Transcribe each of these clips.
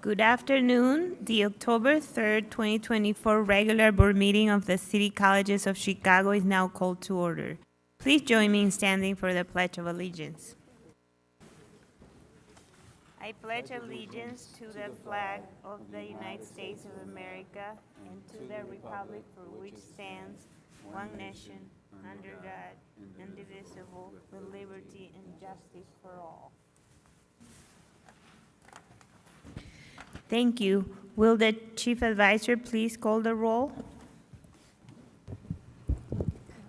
Good afternoon. The October 3rd, 2024 regular board meeting of the City Colleges of Chicago is now called to order. Please join me in standing for the Pledge of Allegiance. I pledge allegiance to the flag of the United States of America and to the republic for which stands one nation, under God, indivisible, with liberty and justice for all. Thank you. Will the Chief Advisor please call the roll?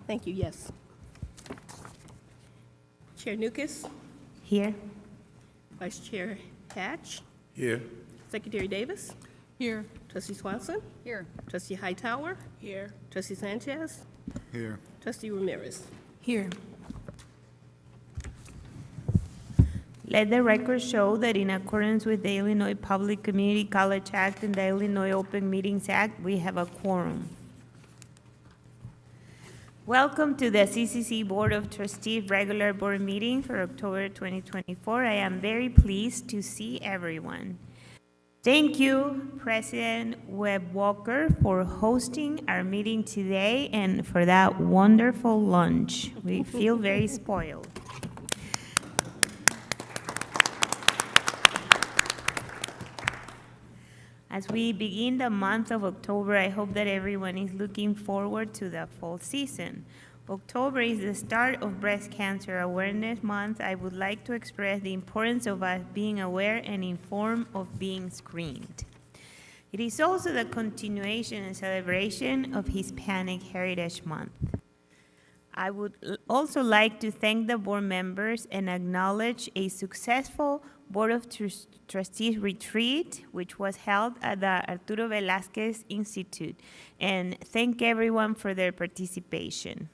Thank you, yes. Chair Nukas, Here. Vice Chair Hatch, Here. Secretary Davis, Here. Trustee Swanson, Here. Trustee Hightower, Here. Trustee Sanchez, Here. Trustee Ramirez. Here. Let the record show that in accordance with the Illinois Public Community College Act and the Illinois Open Meetings Act, we have a quorum. Welcome to the CCC Board of Trustees regular board meeting for October 2024. I am very pleased to see everyone. Thank you, President Webb Walker, for hosting our meeting today and for that wonderful lunch. We feel very spoiled. As we begin the month of October, I hope that everyone is looking forward to the fall season. October is the start of Breast Cancer Awareness Month. I would like to express the importance of us being aware and informed of being screened. It is also the continuation and celebration of Hispanic Heritage Month. I would also like to thank the board members and acknowledge a successful Board of Trustees retreat, which was held at the Arturo Velázquez Institute, and thank everyone for their participation.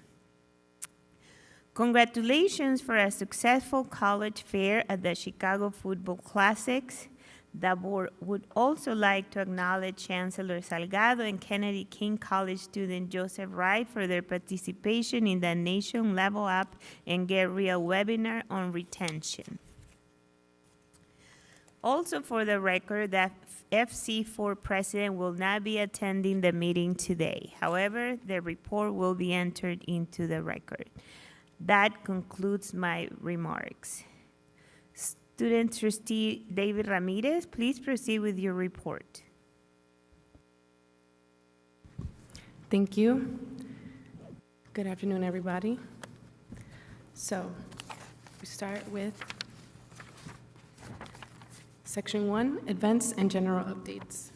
Congratulations for a successful college fair at the Chicago Football Classics. The board would also like to acknowledge Chancellor Salgado and Kennedy King College student Joseph Wright for their participation in the Nation Level Up and Get Real webinar on retention. Also for the record, the FC4 president will not be attending the meeting today. However, the report will be entered into the record. That concludes my remarks. Student Trustee David Ramirez, please proceed with your report. Thank you. Good afternoon, everybody. So, we start with Section 1, Events and General Updates.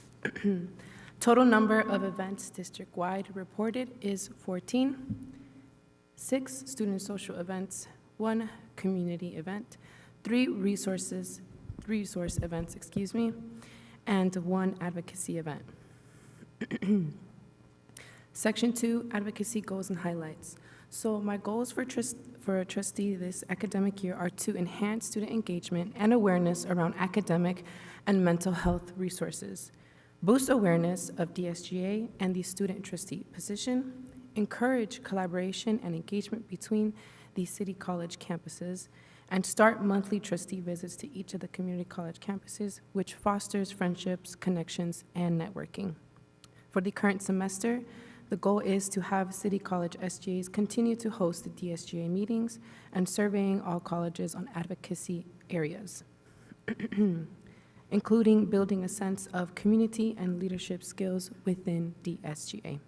Total number of events district-wide reported is 14. 6 student social events, 1 community event, 3 resource events, and 1 advocacy event. Section 2, Advocacy Goals and Highlights. So my goals for a trustee this academic year are to enhance student engagement and awareness around academic and mental health resources, boost awareness of DSGA and the student trustee position, encourage collaboration and engagement between the city college campuses, and start monthly trustee visits to each of the community college campuses, which fosters friendships, connections, and networking. For the current semester, the goal is to have City College SGAs continue to host the DSGA meetings and surveying all colleges on advocacy areas, including building a sense of community and leadership skills within DSGA.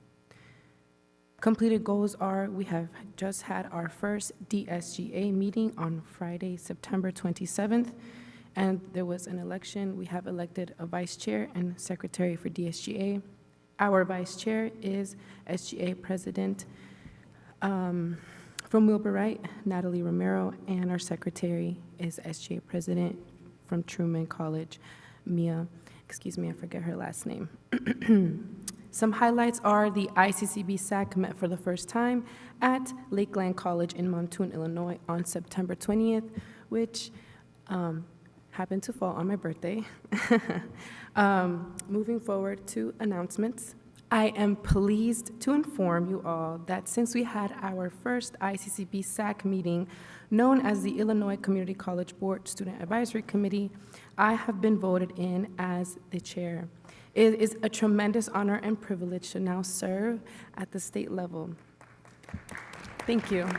Completed goals are, we have just had our first DSGA meeting on Friday, September 27th, and there was an election. We have elected a vice chair and secretary for DSGA. Our vice chair is SGA President from Wilbur Wright, Natalie Romero, and our secretary is SGA President from Truman College, Mia, I forget her last name. Some highlights are the ICCB SAC met for the first time at Lakeland College in Montoon, Illinois on September 20th, which happened to fall on my birthday. Moving forward to announcements. I am pleased to inform you all that since we had our first ICCB SAC meeting, known as the Illinois Community College Board Student Advisory Committee, I have been voted in as the chair. It is a tremendous honor and privilege to now serve at the state level. Thank you.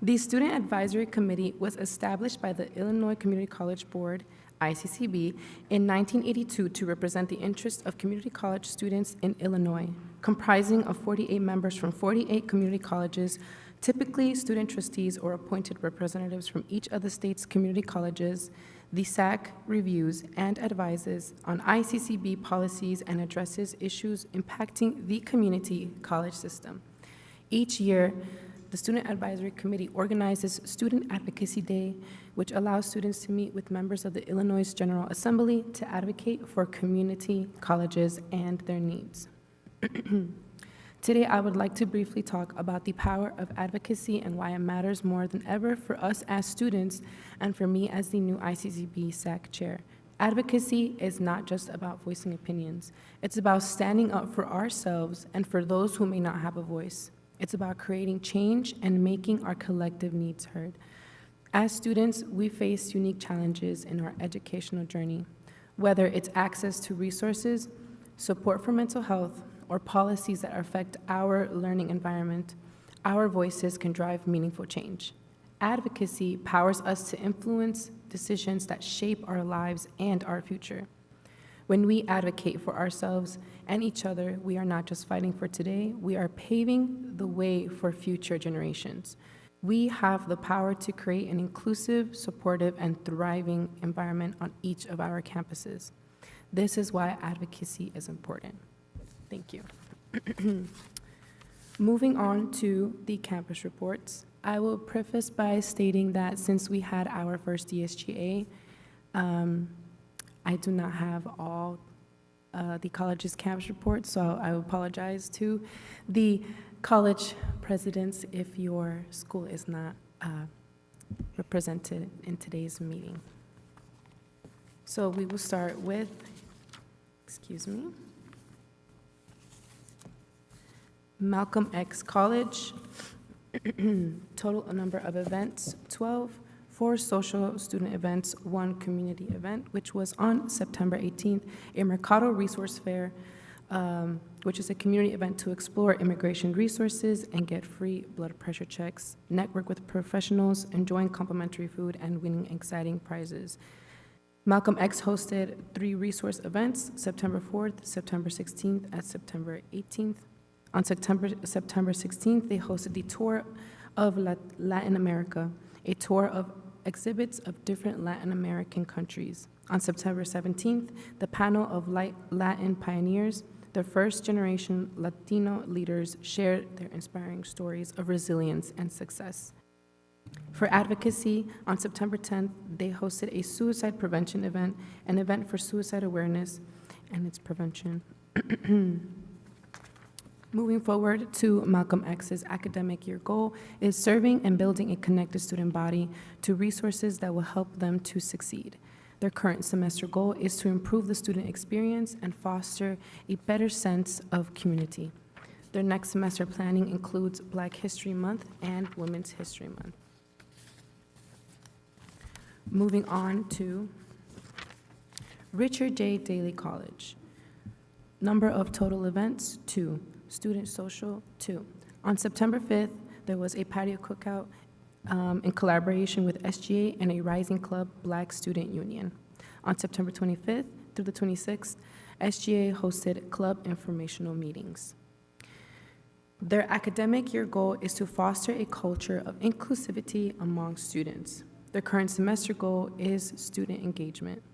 The Student Advisory Committee was established by the Illinois Community College Board, ICCB, in 1982 to represent the interests of community college students in Illinois, comprising of 48 members from 48 community colleges, typically student trustees or appointed representatives from each of the state's community colleges. The SAC reviews and advises on ICCB policies and addresses issues impacting the community college system. Each year, the Student Advisory Committee organizes Student Advocacy Day, which allows students to meet with members of the Illinois General Assembly to advocate for community colleges and their needs. Today, I would like to briefly talk about the power of advocacy and why it matters more than ever for us as students and for me as the new ICCB SAC chair. Advocacy is not just about voicing opinions. It's about standing up for ourselves and for those who may not have a voice. It's about creating change and making our collective needs heard. As students, we face unique challenges in our educational journey, whether it's access to resources, support for mental health, or policies that affect our learning environment. Our voices can drive meaningful change. Advocacy powers us to influence decisions that shape our lives and our future. When we advocate for ourselves and each other, we are not just fighting for today, we are paving the way for future generations. We have the power to create an inclusive, supportive, and thriving environment on each of our campuses. This is why advocacy is important. Thank you. Moving on to the campus reports, I will preface by stating that since we had our first DSGA, I do not have all the college's campus reports, so I apologize to the college presidents if your school is not represented in today's meeting. So we will start with, Malcolm X College. Total number of events, 12. 4 social student events, 1 community event, which was on September 18th, a Mercado Resource Fair, which is a community event to explore immigration resources and get free blood pressure checks, network with professionals, enjoying complimentary food, and winning exciting prizes. Malcolm X hosted 3 resource events, September 4th, September 16th, and September 18th. On September 16th, they hosted the Tour of Latin America, a tour of exhibits of different Latin American countries. On September 17th, the panel of Latin pioneers, the first-generation Latino leaders, shared their inspiring stories of resilience and success. For advocacy, on September 10th, they hosted a suicide prevention event, an event for suicide awareness and its prevention. Moving forward to Malcolm X's academic year goal is serving and building a connected student body to resources that will help them to succeed. Their current semester goal is to improve the student experience and foster a better sense of community. Their next semester planning includes Black History Month and Women's History Month. Moving on to Richard J. Daley College. Number of total events, 2. Student social, 2. On September 5th, there was a patio cookout in collaboration with SGA and a Rising Club Black Student Union. On September 25th through the 26th, SGA hosted club informational meetings. Their academic year goal is to foster a culture of inclusivity among students. Their current semester goal is student engagement.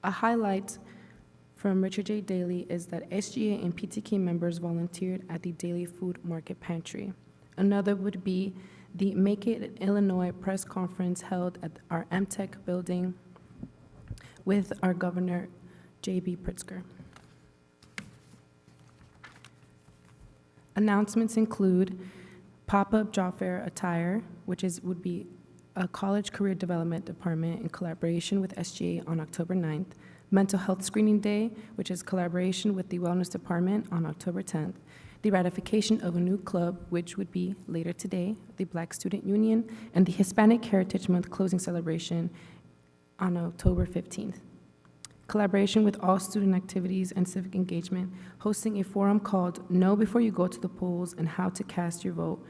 A highlight from Richard J. Daley is that SGA and PTK members volunteered at the Daily Food Market Pantry. Another would be the Make It Illinois press conference held at our MTech building with our Governor, J.B. Pritzker. Announcements include pop-up job fair attire, which would be a college career development department in collaboration with SGA on October 9th, Mental Health Screening Day, which is collaboration with the Wellness Department on October 10th, the ratification of a new club, which would be later today, the Black Student Union, and the Hispanic Heritage Month closing celebration on October 15th. Collaboration with all student activities and civic engagement, hosting a forum called Know Before You Go to the Polls and How to Cast Your Vote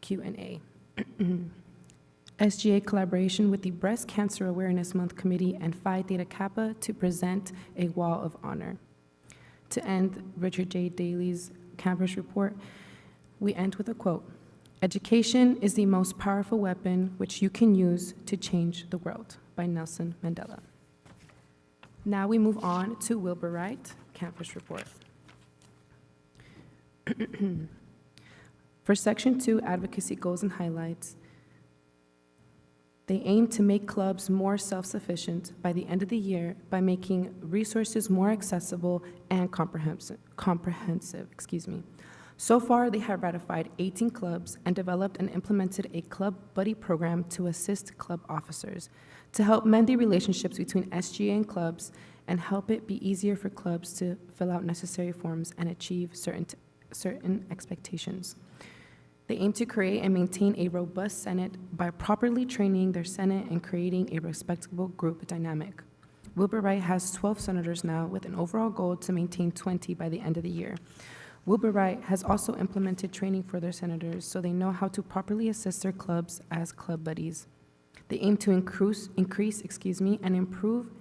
Q&A. SGA collaboration with the Breast Cancer Awareness Month Committee and Phi Theta Kappa to present a wall of honor. To end Richard J. Daley's campus report, we end with a quote: "Education is the most powerful weapon which you can use to change the world," by Nelson Mandela. Now we move on to Wilbur Wright campus report. For Section 2, Advocacy Goals and Highlights, they aim to make clubs more self-sufficient by the end of the year by making resources more accessible and comprehensive. So far, they have ratified 18 clubs and developed and implemented a club buddy program to assist club officers, to help mend the relationships between SGA and clubs and help it be easier for clubs to fill out necessary forms and achieve certain expectations. They aim to create and maintain a robust Senate by properly training their Senate and creating a respectable group dynamic. Wilbur Wright has 12 senators now, with an overall goal to maintain 20 by the end of the year. Wilbur Wright has also implemented training for their senators so they know how to properly assist their clubs as club buddies. They aim to increase and improve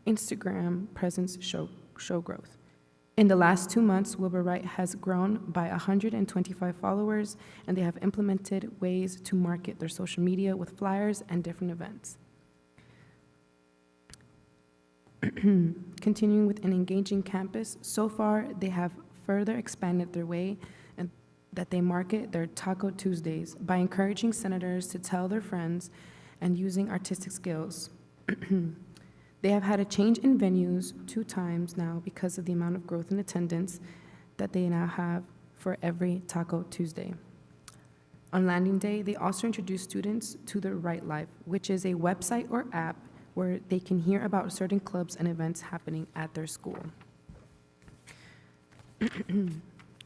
Instagram presence show growth. In the last 2 months, Wilbur Wright has grown by 125 followers, and they have implemented ways to market their social media with flyers and different events. Continuing with an engaging campus, so far they have further expanded their way and that they market their Taco Tuesdays by encouraging senators to tell their friends and using artistic skills. They have had a change in venues 2 times now because of the amount of growth in attendance that they now have for every Taco Tuesday. On landing day, they also introduced students to the Right Life, which is a website or app where they can hear about certain clubs and events happening at their school.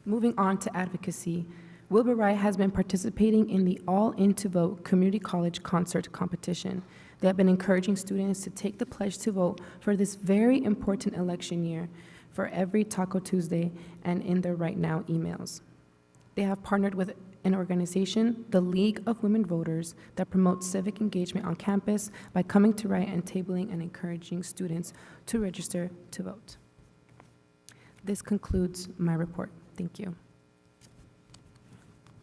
Moving on to advocacy, Wilbur Wright has been participating in the All In to Vote Community College Concert Competition. They have been encouraging students to take the pledge to vote for this very important election year for every Taco Tuesday and in their Right Now emails. They have partnered with an organization, the League of Women Voters, that promotes civic engagement on campus by coming to Wright and tabling and encouraging students to register to vote. This concludes my report. Thank you.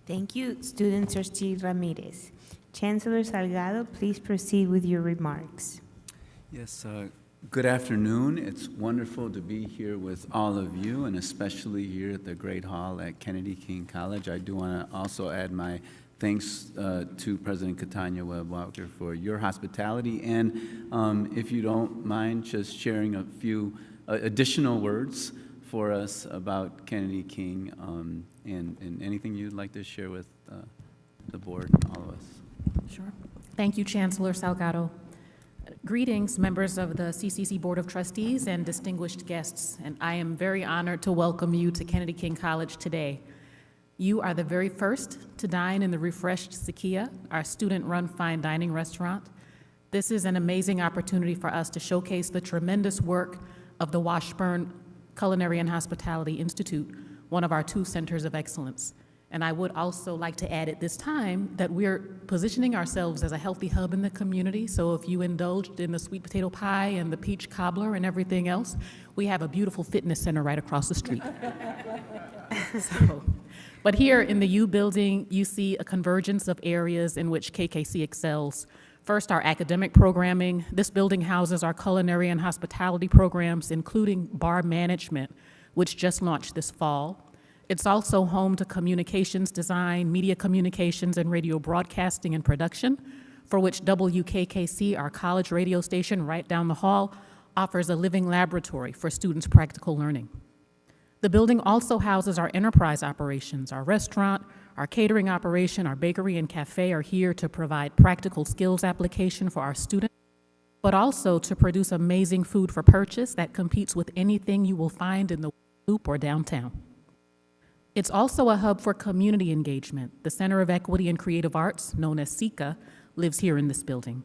Thank you, Student Trustee Ramirez. Chancellor Salgado, please proceed with your remarks. Yes, good afternoon. It's wonderful to be here with all of you, and especially here at the Great Hall at Kennedy King College. I do want to also add my thanks to President Katanya Webb-Walker for your hospitality, and if you don't mind just sharing a few additional words for us about Kennedy King, and anything you'd like to share with the board and all of us. Sure. Thank you, Chancellor Salgado. Greetings, members of the CCC Board of Trustees and distinguished guests, and I am very honored to welcome you to Kennedy King College today. You are the very first to dine in the refreshed Sakia, our student-run fine dining restaurant. This is an amazing opportunity for us to showcase the tremendous work of the Washburn Culinary and Hospitality Institute, one of our 2 centers of excellence. And I would also like to add at this time that we're positioning ourselves as a healthy hub in the community. So if you indulged in the sweet potato pie and the peach cobbler and everything else, we have a beautiful fitness center right across the street. But here in the U building, you see a convergence of areas in which KKC excels. First, our academic programming. This building houses our culinary and hospitality programs, including bar management, which just launched this fall. It's also home to communications design, media communications, and radio broadcasting and production, for which WKKC, our college radio station right down the hall, offers a living laboratory for students' practical learning. The building also houses our enterprise operations. Our restaurant, our catering operation, our bakery and cafe are here to provide practical skills application for our students, but also to produce amazing food for purchase that competes with anything you will find in the Loop or downtown. It's also a hub for community engagement. The Center of Equity and Creative Arts, known as CECA, lives here in this building.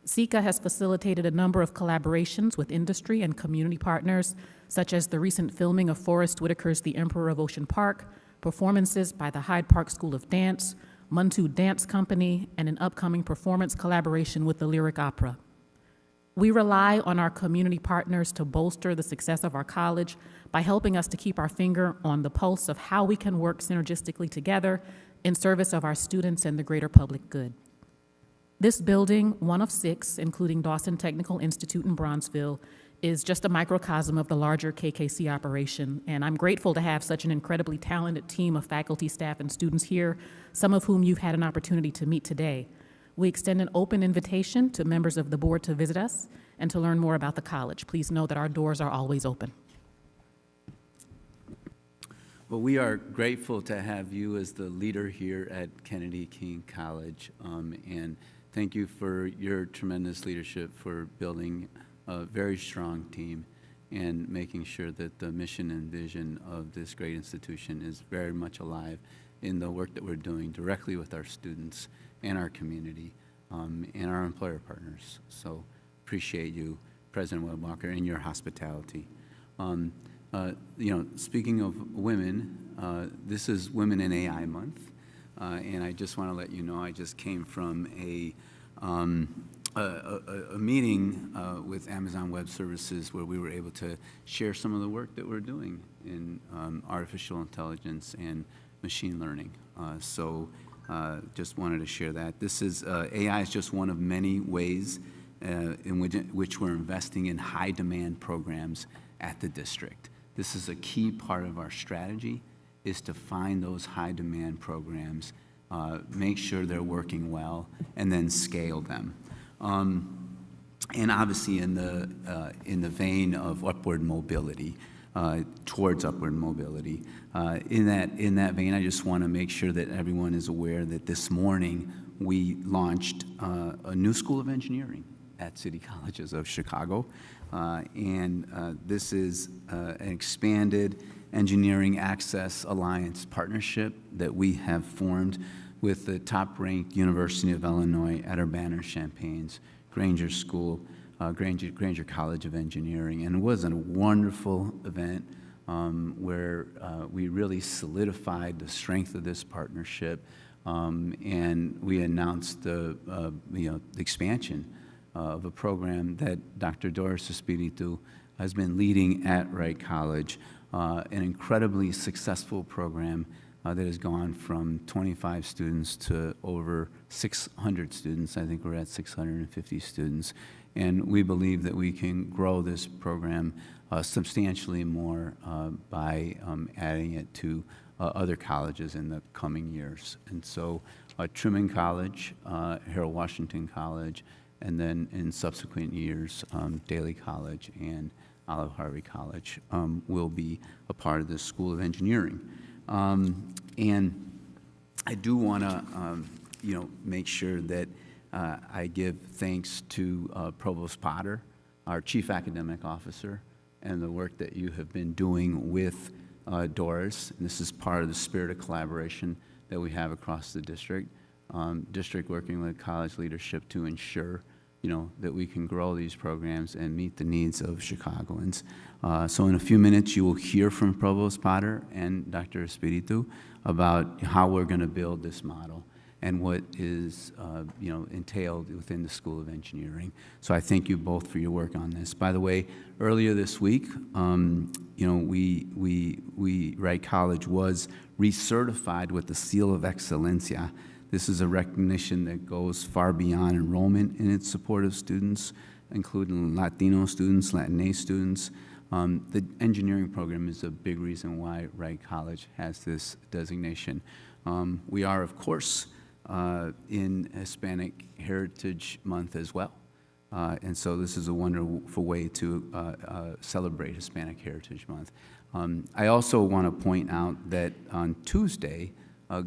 CECA has facilitated a number of collaborations with industry and community partners, such as the recent filming of Forrest Whitaker's The Emperor of Ocean Park, performances by the Hyde Park School of Dance, Muntu Dance Company, and an upcoming performance collaboration with the Lyric Opera. We rely on our community partners to bolster the success of our college by helping us to keep our finger on the pulse of how we can work synergistically together in service of our students and the greater public good. This building, one of 6, including Dawson Technical Institute in Bronzeville, is just a microcosm of the larger KKC operation, and I'm grateful to have such an incredibly talented team of faculty, staff, and students here, some of whom you've had an opportunity to meet today. We extend an open invitation to members of the board to visit us and to learn more about the college. Please know that our doors are always open. Well, we are grateful to have you as the leader here at Kennedy King College, and thank you for your tremendous leadership for building a very strong team and making sure that the mission and vision of this great institution is very much alive in the work that we're doing directly with our students and our community and our employer partners. So appreciate you, President Webb Walker, and your hospitality. Speaking of women, this is Women in AI Month, and I just want to let you know I just came from a meeting with Amazon Web Services where we were able to share some of the work that we're doing in artificial intelligence and machine learning. Just wanted to share that. This is, AI is just one of many ways in which we're investing in high demand programs at the district. This is a key part of our strategy, is to find those high demand programs, make sure they're working well, and then scale them. And obviously in the vein of upward mobility, towards upward mobility. In that vein, I just want to make sure that everyone is aware that this morning we launched a new School of Engineering at City Colleges of Chicago. This is an expanded Engineering Access Alliance partnership that we have formed with the top-ranked University of Illinois at Urbana-Champaign's Granger School, Granger College of Engineering. And it was a wonderful event where we really solidified the strength of this partnership, and we announced the expansion of a program that Dr. Doris Espiritu has been leading at Wright College, an incredibly successful program that has gone from 25 students to over 600 students. I think we're at 650 students. And we believe that we can grow this program substantially more by adding it to other colleges in the coming years. And so Truman College, Harold Washington College, and then in subsequent years, Daly College and Olive Harvey College will be a part of this School of Engineering. And I do want to, make sure that I give thanks to Provost Potter, our Chief Academic Officer, and the work that you have been doing with Doris. And this is part of the spirit of collaboration that we have across the district. District working with college leadership to ensure that we can grow these programs and meet the needs of Chicagoans. So in a few minutes, you will hear from Provost Potter and Dr. Espiritu about how we're going to build this model and what is, entailed within the School of Engineering. So I thank you both for your work on this. By the way, earlier this week, Wright College was recertified with the Seal of Excelencia. This is a recognition that goes far beyond enrollment in its support of students, including Latino students, Latinx students. The engineering program is a big reason why Wright College has this designation. We are, of course, in Hispanic Heritage Month as well. And so this is a wonderful way to celebrate Hispanic Heritage Month. I also want to point out that on Tuesday,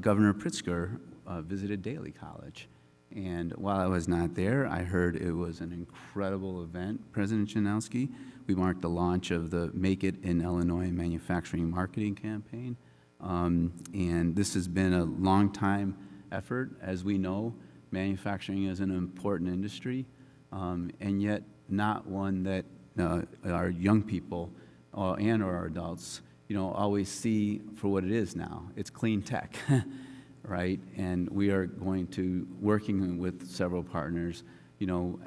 Governor Pritzker visited Daly College. And while I was not there, I heard it was an incredible event. President Janowski, we marked the launch of the Make It in Illinois Manufacturing Marketing Campaign. And this has been a long time effort. As we know, manufacturing is an important industry, and yet not one that our young people and our adults, always see for what it is now. It's clean tech, right? And we are going to, working with several partners,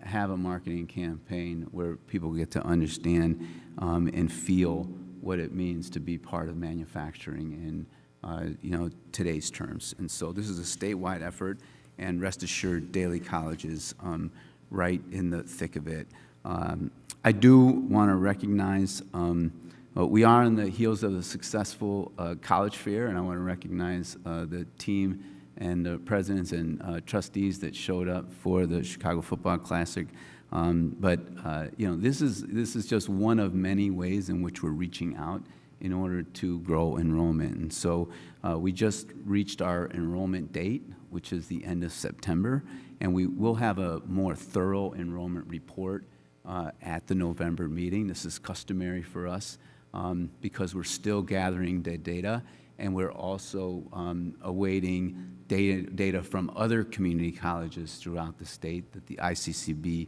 have a marketing campaign where people get to understand and feel what it means to be part of manufacturing in, today's terms. And so this is a statewide effort, and rest assured, Daly College is right in the thick of it. I do want to recognize we are on the heels of a successful college fair, and I want to recognize the team and the presidents and trustees that showed up for the Chicago Football Classic. This is just one of many ways in which we're reaching out in order to grow enrollment. And so we just reached our enrollment date, which is the end of September, and we will have a more thorough enrollment report at the November meeting. This is customary for us because we're still gathering the data, and we're also awaiting data from other community colleges throughout the state that the ICCB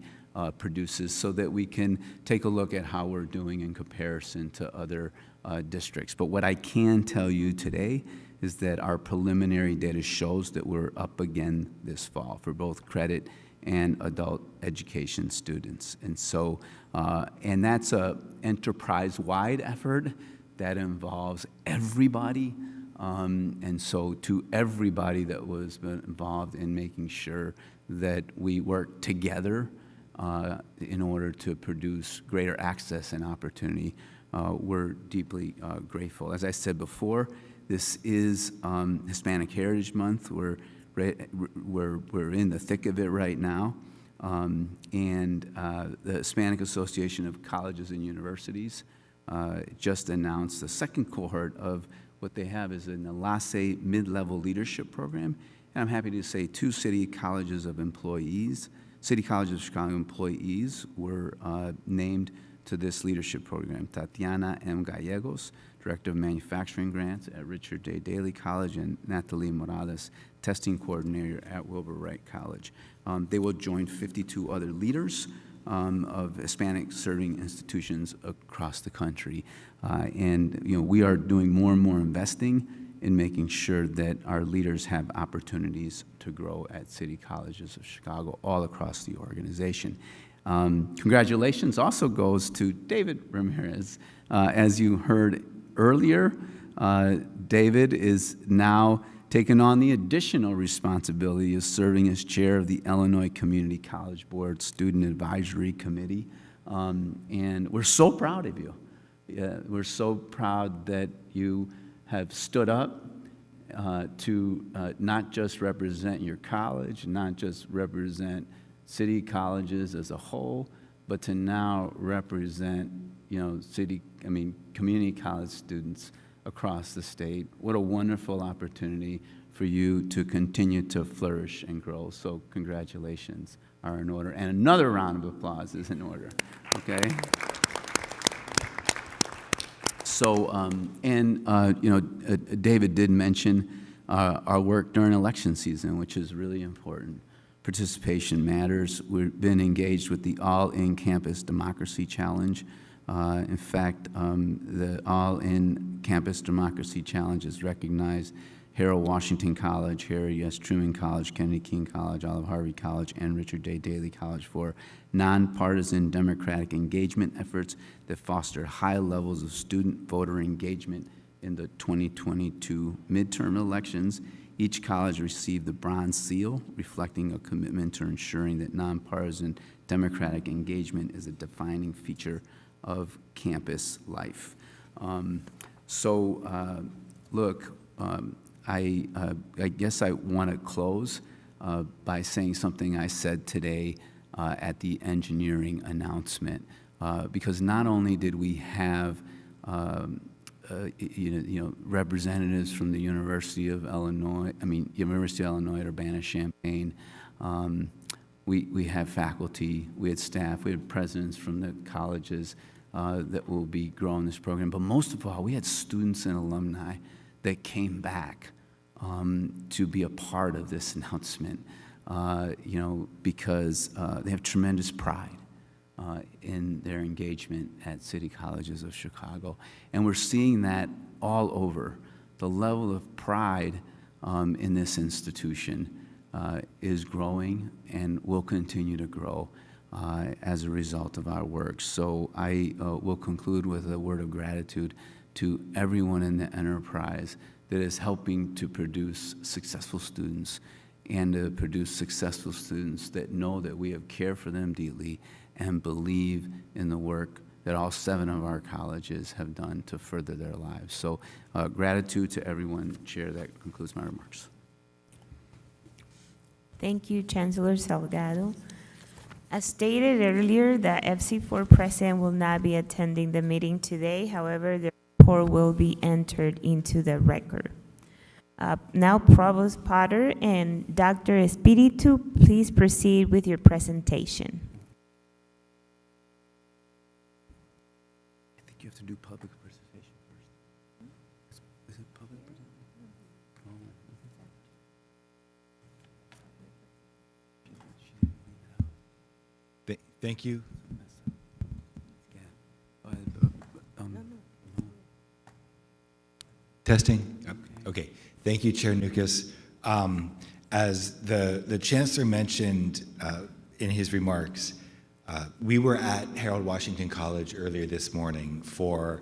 produces, so that we can take a look at how we're doing in comparison to other districts. But what I can tell you today is that our preliminary data shows that we're up again this fall for both credit and adult education students. And so, and that's a enterprise-wide effort that involves everybody. And so to everybody that was involved in making sure that we work together in order to produce greater access and opportunity, we're deeply grateful. As I said before, this is Hispanic Heritage Month. We're in the thick of it right now. The Hispanic Association of Colleges and Universities just announced the second cohort of what they have is an Enlace mid-level leadership program. And I'm happy to say 2 City Colleges of Chicago employees were named to this leadership program. Tatiana M. Gallegos, Director of Manufacturing Grants at Richard J. Daly College, and Natalie Morales, Testing Coordinator at Wilbur Wright College. They will join 52 other leaders of Hispanic serving institutions across the country. We are doing more and more investing in making sure that our leaders have opportunities to grow at City Colleges of Chicago all across the organization. Congratulations also goes to David Ramirez. As you heard earlier, David is now taken on the additional responsibility of serving as chair of the Illinois Community College Board Student Advisory Committee. And we're so proud of you. We're so proud that you have stood up to not just represent your college, not just represent city colleges as a whole, but to now represent, community college students across the state. What a wonderful opportunity for you to continue to flourish and grow. So congratulations are in order. And another round of applause is in order, okay? So, David did mention our work during election season, which is really important. Participation matters. We've been engaged with the All-In Campus Democracy Challenge. In fact, the All-In Campus Democracy Challenge has recognized Harold Washington College, Harry S. Truman College, Kennedy King College, Olive Harvey College, and Richard J. Daly College for nonpartisan democratic engagement efforts that foster high levels of student voter engagement in the 2022 midterm elections. Each college received the Bronze Seal, reflecting a commitment to ensuring that nonpartisan democratic engagement is a defining feature of campus life. I guess I want to close by saying something I said today at the engineering announcement, because not only did we have representatives from the University of Illinois Urbana-Champaign. We have faculty, we had staff, we had presidents from the colleges that will be growing this program. But most of all, we had students and alumni that came back to be a part of this announcement, because they have tremendous pride in their engagement at City Colleges of Chicago. And we're seeing that all over. The level of pride in this institution is growing and will continue to grow as a result of our work. So I will conclude with a word of gratitude to everyone in the enterprise that is helping to produce successful students and to produce successful students that know that we have cared for them deeply and believe in the work that all 7 of our colleges have done to further their lives. So gratitude to everyone. Chair, that concludes my remarks. Thank you, Chancellor Salgado. As stated earlier, the FC4 president will not be attending the meeting today. However, the report will be entered into the record. Now, Provost Potter and Dr. Espiritu, please proceed with your presentation. I think you have to do public participation first. Is it public participation? Oh. She didn't leave it out. Thank you. Testing? Okay. Thank you, Chair Nukas. As the Chancellor mentioned in his remarks, we were at Harold Washington College earlier this morning for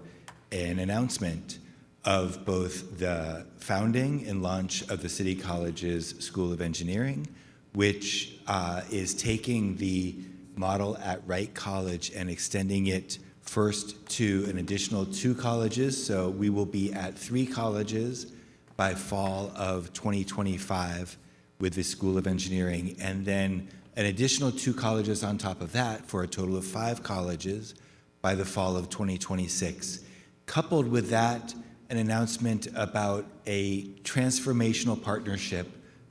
an announcement of both the founding and launch of the City College's School of Engineering, which is taking the model at Wright College and extending it first to an additional 2 colleges. So we will be at 3 colleges by fall of 2025 with the School of Engineering, and then an additional 2 colleges on top of that for a total of 5 colleges by the fall of 2026. Coupled with that, an announcement about a transformational partnership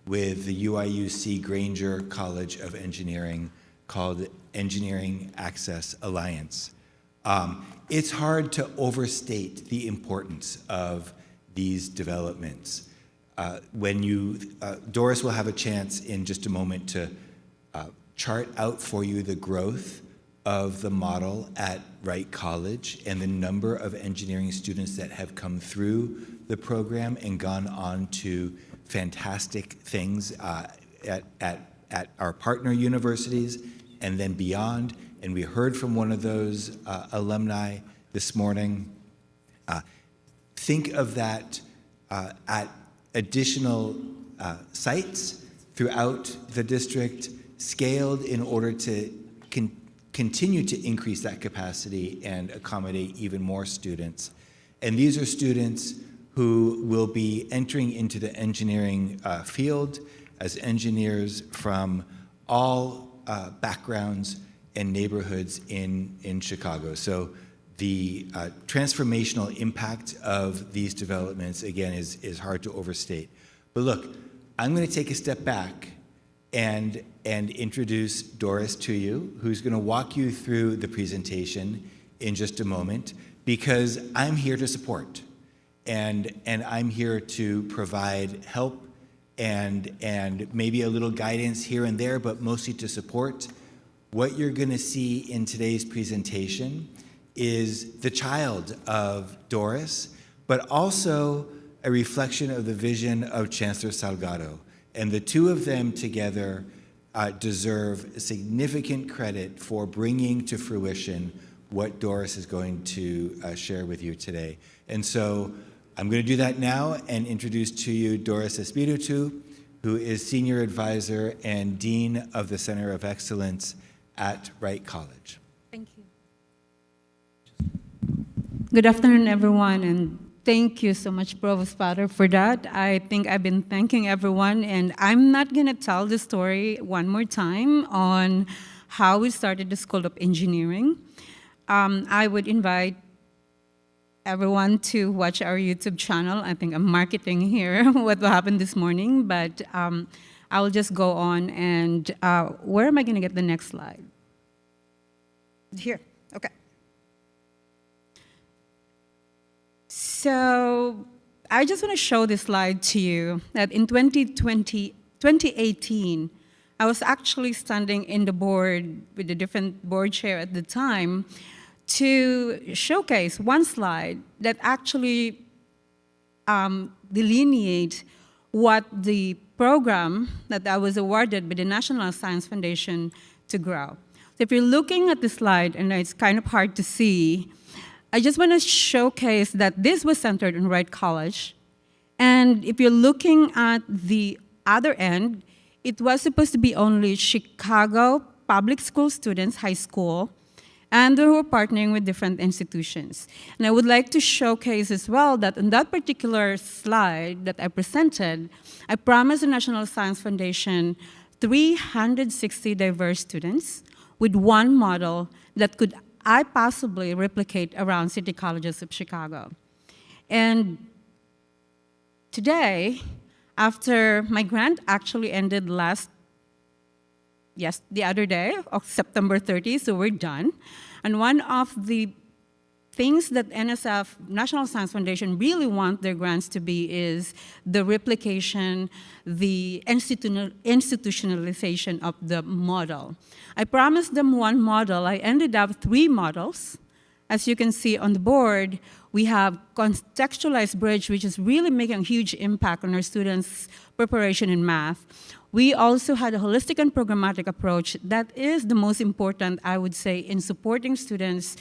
with the UIUC Granger College of Engineering called Engineering Access Alliance. It's hard to overstate the importance of these developments. Doris will have a chance in just a moment to chart out for you the growth of the model at Wright College and the number of engineering students that have come through the program and gone on to fantastic things at our partner universities and then beyond. And we heard from one of those alumni this morning. Think of that at additional sites throughout the district, scaled in order to continue to increase that capacity and accommodate even more students. And these are students who will be entering into the engineering field as engineers from all backgrounds and neighborhoods in Chicago. So the transformational impact of these developments, again, is hard to overstate. But look, I'm going to take a step back and introduce Doris to you, who's going to walk you through the presentation in just a moment, because I'm here to support, and I'm here to provide help and maybe a little guidance here and there, but mostly to support. What you're going to see in today's presentation is the child of Doris, but also a reflection of the vision of Chancellor Salgado. And the two of them together deserve significant credit for bringing to fruition what Doris is going to share with you today. And so I'm going to do that now and introduce to you Doris Espiritu, who is Senior Advisor and Dean of the Center of Excellence at Wright College. Thank you. Good afternoon, everyone, and thank you so much, Provost Potter, for that. I think I've been thanking everyone, and I'm not going to tell the story one more time on how we started the School of Engineering. I would invite everyone to watch our YouTube channel. I think I'm marketing here what happened this morning, but I'll just go on and where am I going to get the next slide? Here, okay. So I just want to show this slide to you that in 2018, I was actually standing in the board with a different board chair at the time to showcase one slide that actually delineates what the program that I was awarded by the National Science Foundation to grow. So if you're looking at the slide, and it's kind of hard to see, I just want to showcase that this was centered on Wright College. And if you're looking at the other end, it was supposed to be only Chicago public school students, high school, and they were partnering with different institutions. And I would like to showcase as well that on that particular slide that I presented, I promised the National Science Foundation 360 diverse students with one model that could I possibly replicate around city colleges of Chicago. And today, after my grant actually ended the other day, of September 30, so we're done. And one of the things that NSF, National Science Foundation, really want their grants to be is the replication, the institutionalization of the model. I promised them one model. I ended up 3 models. As you can see on the board, we have contextualized bridge, which is really making a huge impact on our students' preparation in math. We also had a holistic and programmatic approach that is the most important, I would say, in supporting students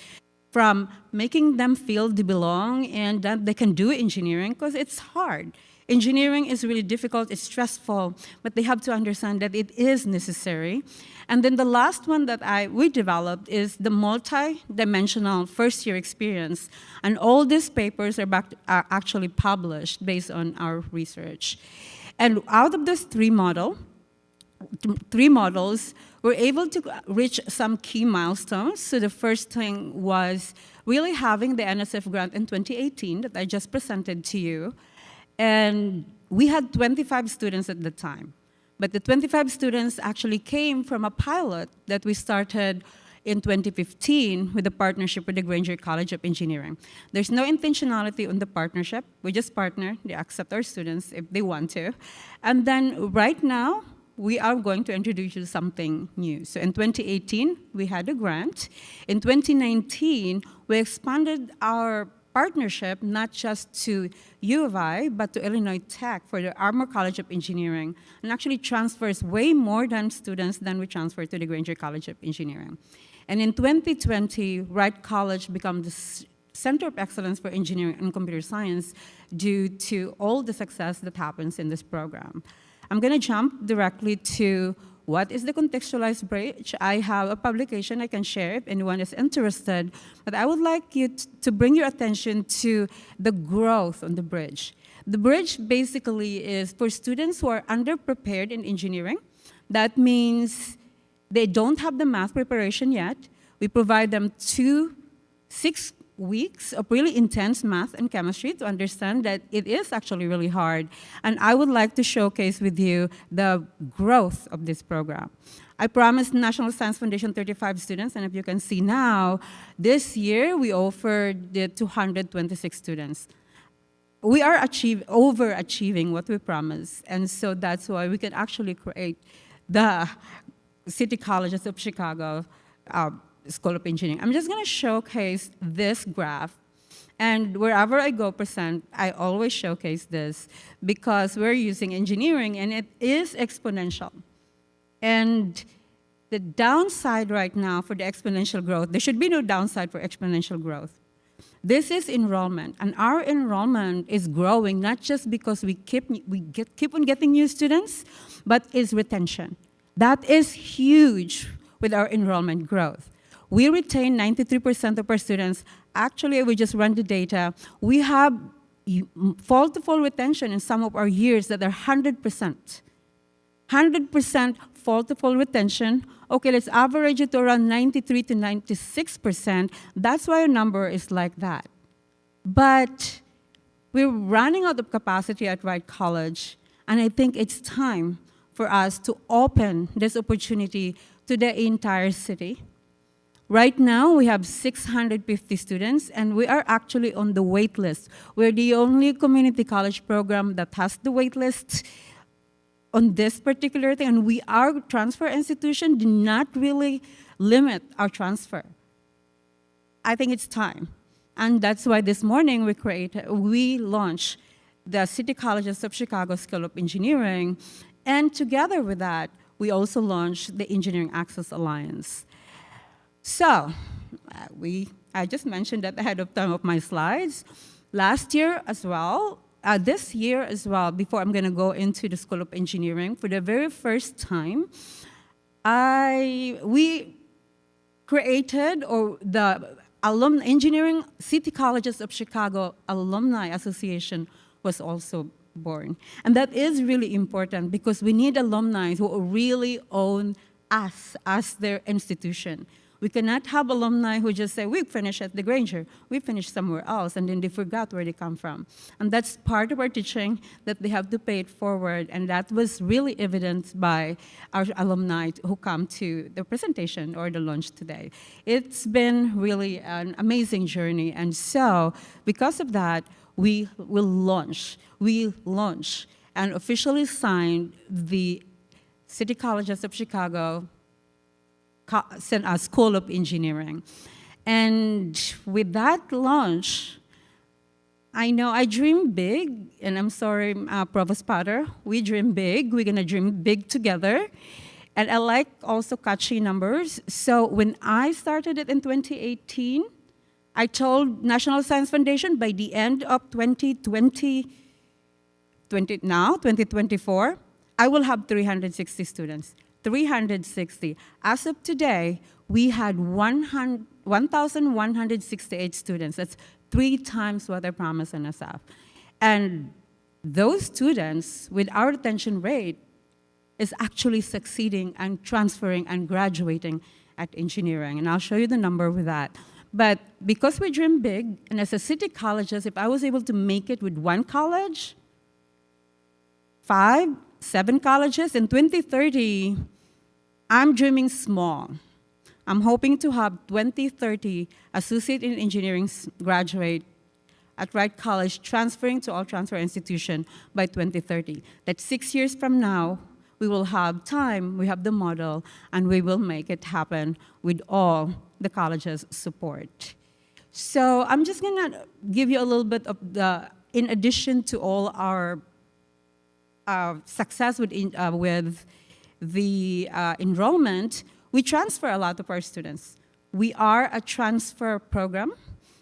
from making them feel they belong and that they can do engineering, because it's hard. Engineering is really difficult, it's stressful, but they have to understand that it is necessary. And then the last one that we developed is the multi-dimensional first-year experience. And all these papers are actually published based on our research. And out of those 3 models, we're able to reach some key milestones. So the first thing was really having the NSF grant in 2018 that I just presented to you. And we had 25 students at the time. But the 25 students actually came from a pilot that we started in 2015 with a partnership with the Granger College of Engineering. There's no intentionality on the partnership. We just partner. They accept our students if they want to. And then right now, we are going to introduce you something new. So in 2018, we had a grant. In 2019, we expanded our partnership not just to U of I, but to Illinois Tech for the Armour College of Engineering, and actually transfers way more than students than we transfer to the Granger College of Engineering. And in 2020, Wright College became the Center of Excellence for Engineering and Computer Science due to all the success that happens in this program. I'm going to jump directly to what is the contextualized bridge. I have a publication I can share if anyone is interested, but I would like you to bring your attention to the growth on the bridge. The bridge basically is for students who are underprepared in engineering. That means they don't have the math preparation yet. We provide them 6 weeks of really intense math and chemistry to understand that it is actually really hard. And I would like to showcase with you the growth of this program. I promised National Science Foundation 35 students, and if you can see now, this year we offered the 226 students. We are overachieving what we promised, and so that's why we can actually create the City Colleges of Chicago School of Engineering. I'm just going to showcase this graph. And wherever I go present, I always showcase this because we're using engineering and it is exponential. And the downside right now for the exponential growth, there should be no downside for exponential growth. This is enrollment, and our enrollment is growing not just because we keep on getting new students, but is retention. That is huge with our enrollment growth. We retain 93% of our students. Actually, we just run the data. We have fall-to-fall retention in some of our years that are 100%. 100% fall-to-fall retention. Okay, let's average it to around 93 to 96%. That's why our number is like that. But we're running out of capacity at Wright College, and I think it's time for us to open this opportunity to the entire city. Right now, we have 650 students, and we are actually on the wait list. We're the only community college program that has the wait list on this particular thing, and our transfer institution did not really limit our transfer. I think it's time. And that's why this morning we launched the City Colleges of Chicago School of Engineering, and together with that, we also launched the Engineering Access Alliance. So, I just mentioned that ahead of time of my slides. Last year as well, this year as well, before I'm going to go into the School of Engineering, for the very first time, we created, or the Engineering City Colleges of Chicago Alumni Association was also born. And that is really important because we need alumni who really own us as their institution. We cannot have alumni who just say, we finished at the Granger, we finished somewhere else, and then they forgot where they come from. And that's part of our teaching, that they have to pay it forward, and that was really evident by our alumni who come to the presentation or the launch today. It's been really an amazing journey, and so because of that, we launched and officially signed the City Colleges of Chicago School of Engineering. And with that launch, I know I dream big, and I'm sorry, Provost Potter, we dream big. We're going to dream big together. And I like also catchy numbers. So when I started it in 2018, I told National Science Foundation by the end of 2024, I will have 360 students. 360. As of today, we had 1,168 students. That's 3 times what I promised NSF. And those students, with our retention rate, is actually succeeding and transferring and graduating at engineering. And I'll show you the number with that. But because we dream big, and as a city colleges, if I was able to make it with 1 college, 5, 7 colleges, in 2030, I'm dreaming small. I'm hoping to have 20-30 associate in engineering graduate at Wright College transferring to all transfer institution by 2030. That's 6 years from now, we will have time, we have the model, and we will make it happen with all the college's support. So I'm just gonna give you a little bit of in addition to all our success with the enrollment, we transfer a lot of our students. We are a transfer program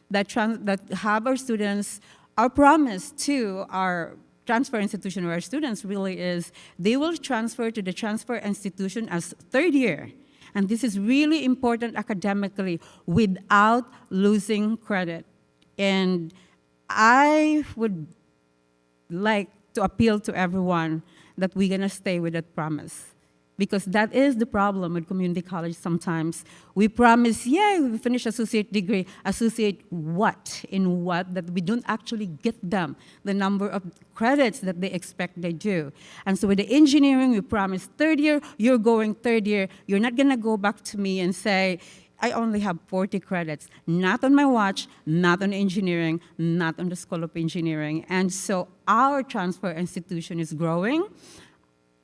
that have our students, our promise to our transfer institution, where our students really is, they will transfer to the transfer institution as 3rd year. And this is really important academically without losing credit. And I would like to appeal to everyone that we're gonna stay with that promise. Because that is the problem with community college sometimes. We promise, yay, we finish associate degree. Associate what? In what? That we don't actually get them the number of credits that they expect they do. And so with the engineering, we promise 3rd year, you're going 3rd year. You're not gonna go back to me and say, I only have 40 credits. Not on my watch, not on engineering, not on the School of Engineering. And so our transfer institution is growing.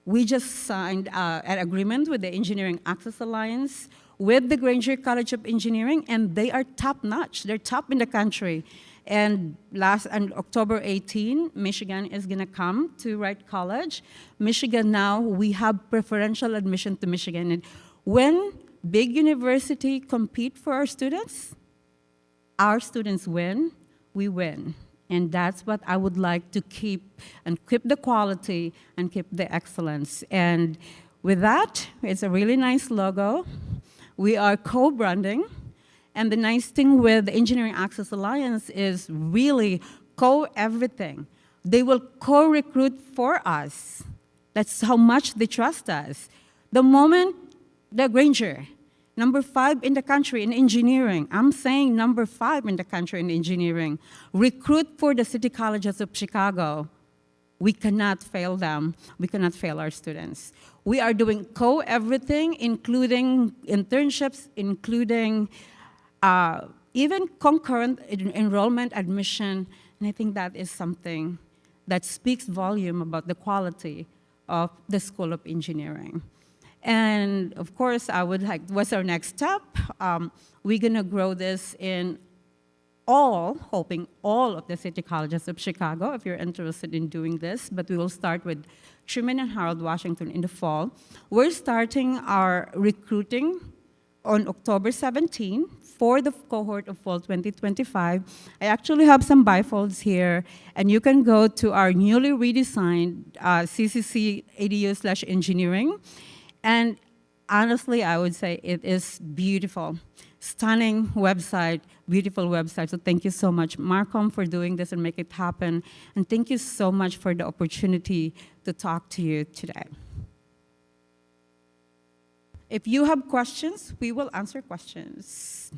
We just signed an agreement with the Engineering Access Alliance with the Granger College of Engineering, and they are top-notch. They're top in the country. And October 18, Michigan is going to come to Wright College. Michigan now, we have preferential admission to Michigan. And when big university compete for our students win, we win. And that's what I would like to keep, and keep the quality and keep the excellence. And with that, it's a really nice logo. We are co-branding. And the nice thing with the Engineering Access Alliance is really co-everything. They will co-recruit for us. That's how much they trust us. The moment the Granger number 5 in the country in engineering. I'm saying number 5 in the country in engineering. Recruit for the City Colleges of Chicago. We cannot fail them. We cannot fail our students. We are doing co-everything, including internships, including even concurrent enrollment admission, and I think that is something that speaks volume about the quality of the School of Engineering. And of course, I would like, what's our next step? We're gonna grow this in hoping all of the City Colleges of Chicago, if you're interested in doing this, but we will start with Truman and Harold Washington in the fall. We're starting our recruiting on October 17 for the cohort of fall 2025. I actually have some bifolds here, and you can go to our newly redesigned CCC edu/engineering. And honestly, I would say it is beautiful. Stunning website, beautiful website. So thank you so much, Marcom, for doing this and make it happen. And thank you so much for the opportunity to talk to you today. If you have questions, we will answer questions.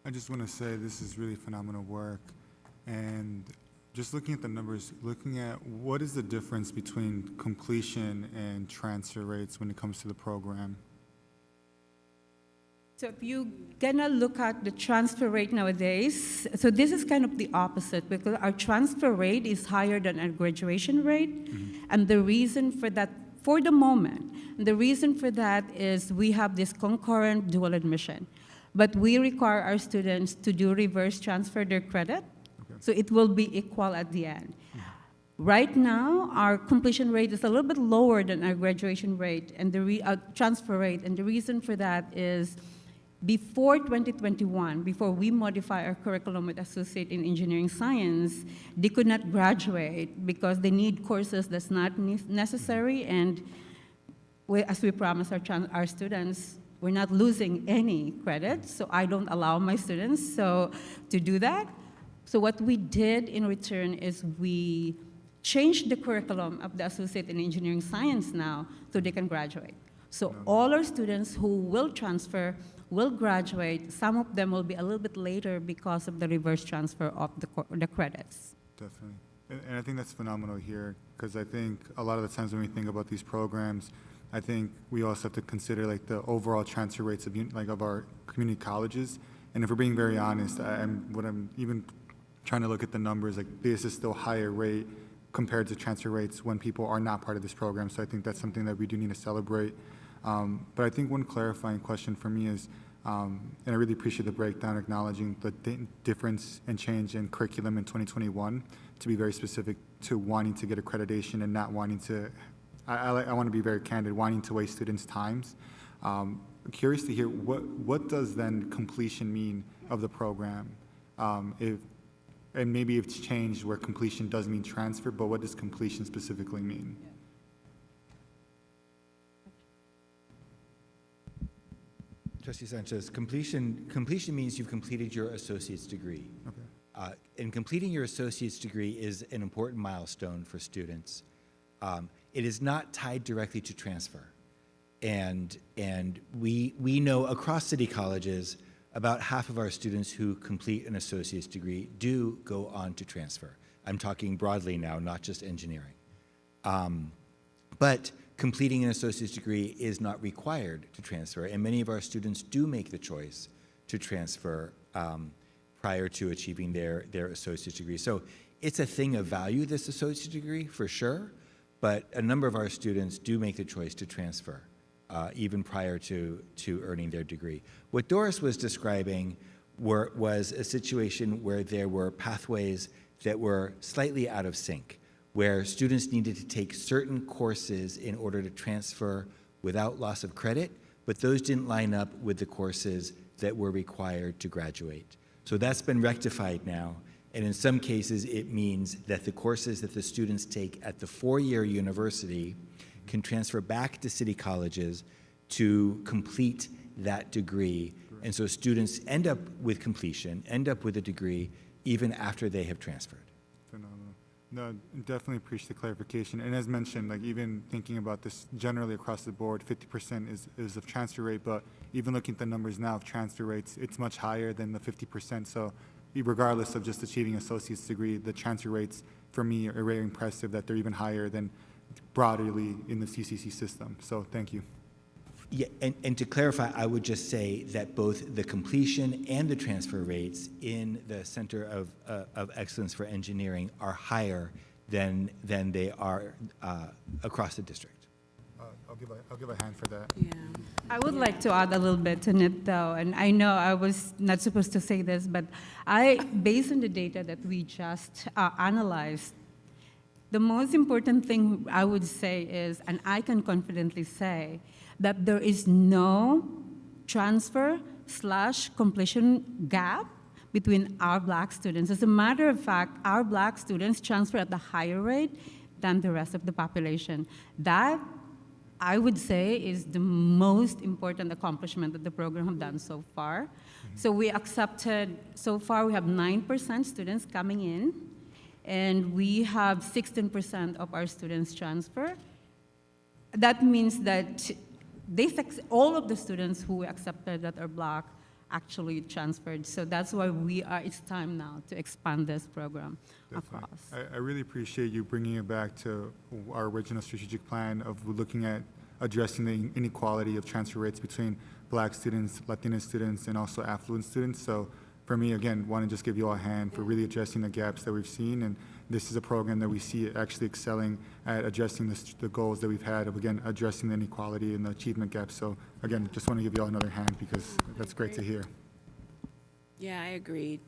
I just want to say this is really phenomenal work. And just looking at the numbers, looking at what is the difference between completion and transfer rates when it comes to the program? So if you're gonna look at the transfer rate nowadays, so this is kind of the opposite because our transfer rate is higher than our graduation rate. Mm-hmm. And the reason for that, for the moment, the reason for that is we have this concurrent dual admission. But we require our students to do reverse transfer their credit. Okay. So it will be equal at the end. Mm-hmm. Right now, our completion rate is a little bit lower than our graduation rate and the transfer rate. And the reason for that is before 2021, before we modify our curriculum with Associate in Engineering Science, they could not graduate because they need courses that's not necessary. And as we promise our students, we're not losing any credit, so I don't allow my students to do that. So what we did in return is we changed the curriculum of the Associate in Engineering Science now so they can graduate. So all our students who will transfer will graduate. Some of them will be a little bit later because of the reverse transfer of the credits. Definitely. And I think that's phenomenal here because I think a lot of the times when we think about these programs, I think we also have to consider like the overall transfer rates of our community colleges. And if we're being very honest, I'm even trying to look at the numbers, like this is still higher rate compared to transfer rates when people are not part of this program. So I think that's something that we do need to celebrate. But I think one clarifying question for me is, and I really appreciate the breakdown acknowledging the difference and change in curriculum in 2021, to be very specific to wanting to get accreditation and not wanting to, I want to be very candid, wanting to waste students' times. Curious to hear what does then completion mean of the program? And maybe it's changed where completion does mean transfer, but what does completion specifically mean? Trustee Sanchez, completion means you've completed your associate's degree. Okay. And completing your associate's degree is an important milestone for students. It is not tied directly to transfer. And we know across city colleges, about half of our students who complete an associate's degree do go on to transfer. I'm talking broadly now, not just engineering. But completing an associate's degree is not required to transfer, and many of our students do make the choice to transfer prior to achieving their associate's degree. So it's a thing of value, this associate's degree, for sure, but a number of our students do make the choice to transfer, even prior to earning their degree. What Doris was describing was a situation where there were pathways that were slightly out of sync, where students needed to take certain courses in order to transfer without loss of credit, but those didn't line up with the courses that were required to graduate. So that's been rectified now, and in some cases it means that the courses that the students take at the four-year university can transfer back to city colleges to complete that degree, and so students end up with completion, end up with a degree, even after they have transferred. Phenomenal. No, definitely appreciate the clarification. And as mentioned, like even thinking about this generally across the board, 50% is of transfer rate, but even looking at the numbers now of transfer rates, it's much higher than the 50%. So regardless of just achieving associate's degree, the transfer rates for me are very impressive that they're even higher than broadly in the CCC system. So thank you. Yeah, and to clarify, I would just say that both the completion and the transfer rates in the Center of Excellence for Engineering are higher than they are across the district. I'll give a hand for that. Yeah. I would like to add a little bit to it, though, and I know I was not supposed to say this, but based on the data that we just analyzed, the most important thing I would say is, and I can confidently say, that there is no transfer/completion gap between our Black students. As a matter of fact, our Black students transfer at a higher rate than the rest of the population. That, I would say, is the most important accomplishment that the program have done so far. So we accepted, so far we have 9% students coming in, and we have 16% of our students transfer. That means that all of the students who we accepted that are Black actually transferred. So that's why it's time now to expand this program Definitely. across. I really appreciate you bringing it back to our original strategic plan of looking at addressing the inequality of transfer rates between Black students, Latina students, and also affluent students. So for me, again, want to just give you all a hand for really addressing the gaps that we've seen. And this is a program that we see actually excelling at addressing the goals that we've had of, again, addressing the inequality and the achievement gaps. So again, just want to give you all another hand because that's great to hear. Yeah, I agree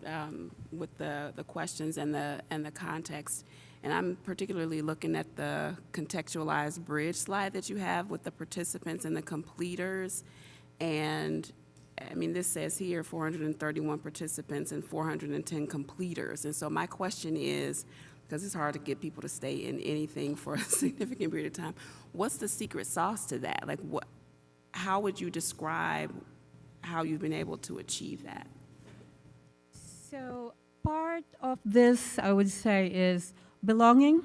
with the questions and the context. And I'm particularly looking at the contextualized bridge slide that you have with the participants and the completers. And I mean, this says here 431 participants and 410 completers. And so my question is, because it's hard to get people to stay in anything for a significant period of time, what's the secret sauce to that? Like, how would you describe how you've been able to achieve that? So part of this, I would say, is belonging,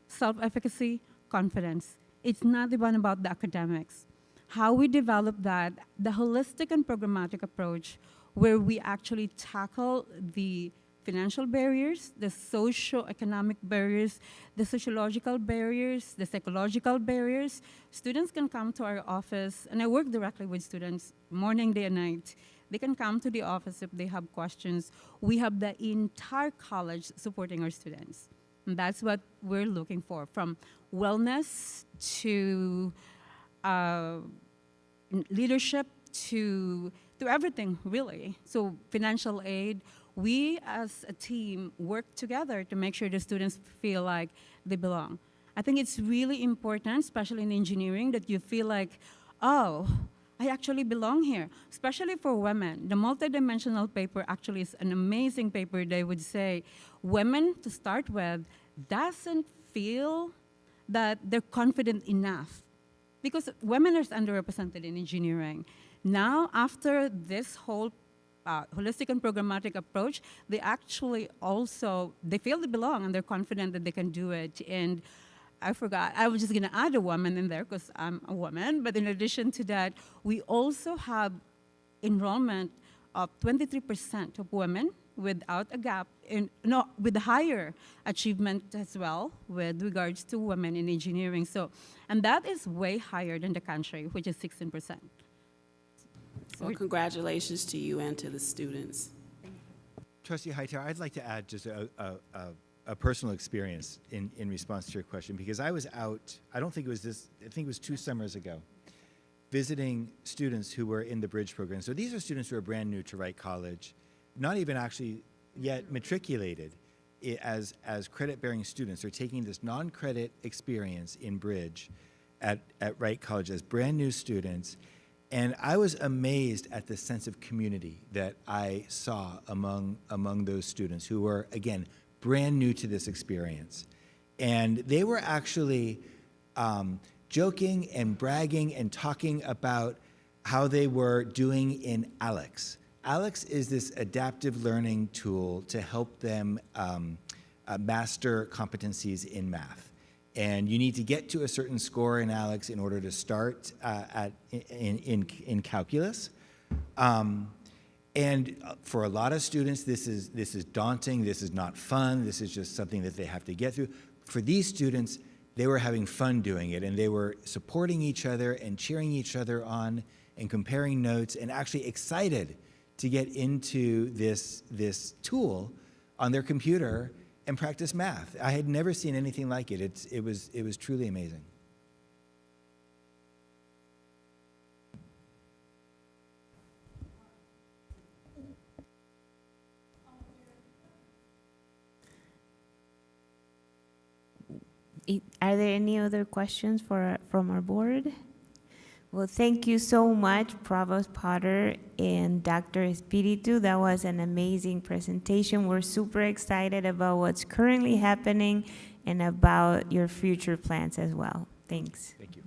self-efficacy, confidence. It's not even about the academics. How we develop that, the holistic and programmatic approach, where we actually tackle the financial barriers, the socio-economic barriers, the sociological barriers, the psychological barriers. Students can come to our office, and I work directly with students morning, day, and night. They can come to the office if they have questions. We have the entire college supporting our students. And that's what we're looking for, from wellness to leadership to everything, really. So financial aid, we as a team work together to make sure the students feel like they belong. I think it's really important, especially in engineering, that you feel like, oh, I actually belong here, especially for women. The multidimensional paper actually is an amazing paper. They would say women, to start with, doesn't feel that they're confident enough because women are underrepresented in engineering. Now, after this whole holistic and programmatic approach, they actually also, they feel they belong and they're confident that they can do it. And I forgot, I was just gonna add a woman in there because I'm a woman, but in addition to that, we also have enrollment of 23% of women without a gap, with higher achievement as well with regards to women in engineering. So, and that is way higher than the country, which is 16%. Well, congratulations to you and to the students. Trustee Hightower, I'd like to add just a personal experience in response to your question, because I was out, I don't think it was this, I think it was 2 summers ago, visiting students who were in the Bridge program. So these are students who are brand new to Wright College, not even actually yet matriculated as credit-bearing students. They're taking this non-credit experience in Bridge at Wright College as brand new students. And I was amazed at the sense of community that I saw among those students who were, again, brand new to this experience. And they were actually joking and bragging and talking about how they were doing in ALEX. ALEX is this adaptive learning tool to help them master competencies in math. And you need to get to a certain score in ALEKS in order to start in calculus. And for a lot of students, this is daunting, this is not fun, this is just something that they have to get through. For these students, they were having fun doing it, and they were supporting each other and cheering each other on and comparing notes and actually excited to get into this tool on their computer and practice math. I had never seen anything like it. It was truly amazing. Are there any other questions from our board? Well, thank you so much, Provost Potter and Dr. Espiritu. That was an amazing presentation. We're super excited about what's currently happening and about your future plans as well. Thanks. Thank you.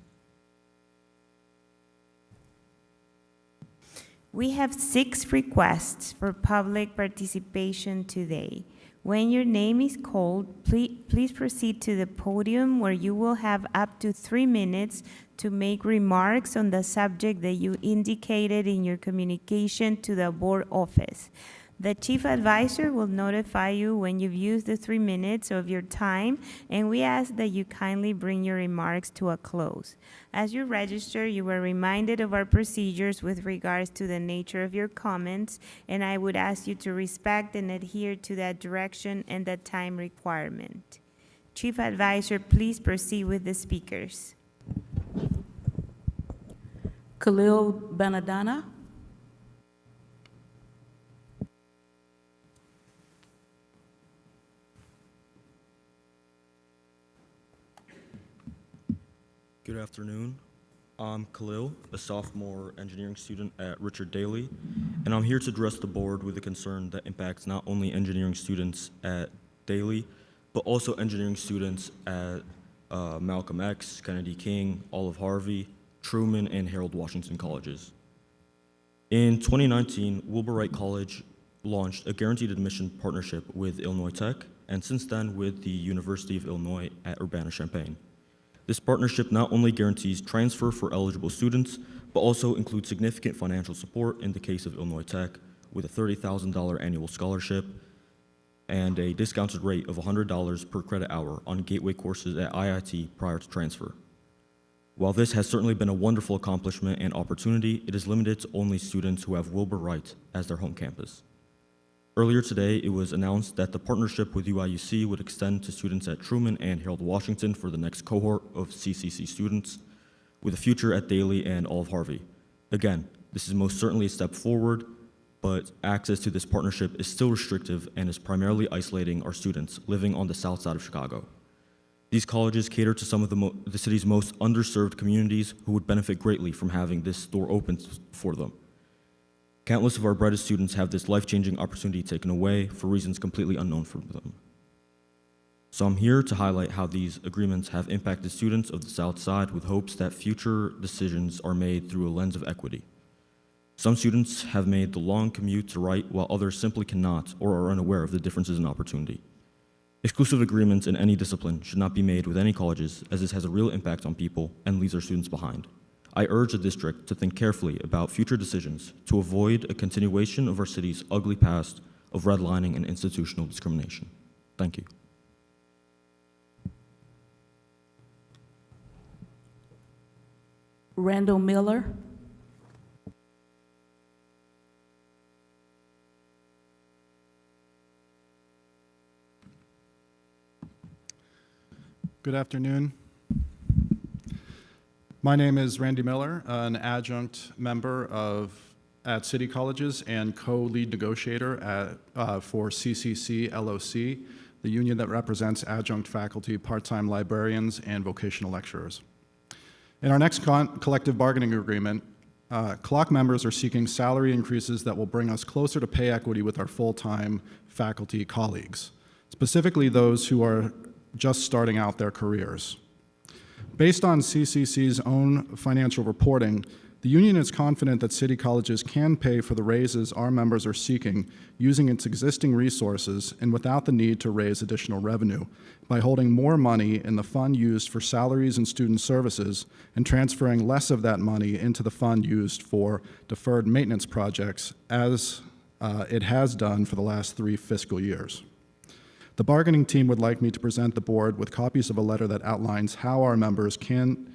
We have 6 requests for public participation today. When your name is called, please proceed to the podium where you will have up to 3 minutes to make remarks on the subject that you indicated in your communication to the board office. The chief advisor will notify you when you've used the 3 minutes of your time, and we ask that you kindly bring your remarks to a close. As you register, you were reminded of our procedures with regards to the nature of your comments, and I would ask you to respect and adhere to that direction and the time requirement. Chief advisor, please proceed with the speakers. Khalil Benadana. Good afternoon. I'm Khalil, a sophomore engineering student at Richard Daley, and I'm here to address the board with a concern that impacts not only engineering students at Daley, but also engineering students at Malcolm X, Kennedy King, Olive Harvey, Truman, and Harold Washington colleges. In 2019, Wilbur Wright College launched a guaranteed admission partnership with Illinois Tech, and since then with the University of Illinois at Urbana-Champaign. This partnership not only guarantees transfer for eligible students, but also includes significant financial support in the case of Illinois Tech, with a $30,000 annual scholarship and a discounted rate of $100 per credit hour on gateway courses at IIT prior to transfer. While this has certainly been a wonderful accomplishment and opportunity, it is limited to only students who have Wilbur Wright as their home campus. Earlier today, it was announced that the partnership with UIUC would extend to students at Truman and Harold Washington for the next cohort of CCC students, with a future at Daley and Olive Harvey. Again, this is most certainly a step forward, but access to this partnership is still restrictive and is primarily isolating our students living on the south side of Chicago. These colleges cater to some of the city's most underserved communities who would benefit greatly from having this door open for them. Countless of our brightest students have this life-changing opportunity taken away for reasons completely unknown for them. So I'm here to highlight how these agreements have impacted students of the South Side with hopes that future decisions are made through a lens of equity. Some students have made the long commute to Wright while others simply cannot or are unaware of the differences in opportunity. Exclusive agreements in any discipline should not be made with any colleges, as this has a real impact on people and leaves our students behind. I urge the district to think carefully about future decisions to avoid a continuation of our city's ugly past of redlining and institutional discrimination. Thank you. Randall Miller. Good afternoon. My name is Randy Miller, an adjunct member at City Colleges and co-lead negotiator for CCC LOC, the union that represents adjunct faculty, part-time librarians, and vocational lecturers. In our next collective bargaining agreement, CLOC members are seeking salary increases that will bring us closer to pay equity with our full-time faculty colleagues, specifically those who are just starting out their careers. Based on CCC's own financial reporting, The union is confident that City Colleges can pay for the raises our members are seeking using its existing resources and without the need to raise additional revenue by holding more money in the fund used for salaries and student services and transferring less of that money into the fund used for deferred maintenance projects as it has done for the last 3 fiscal years. The bargaining team would like me to present the board with copies of a letter that outlines how our members can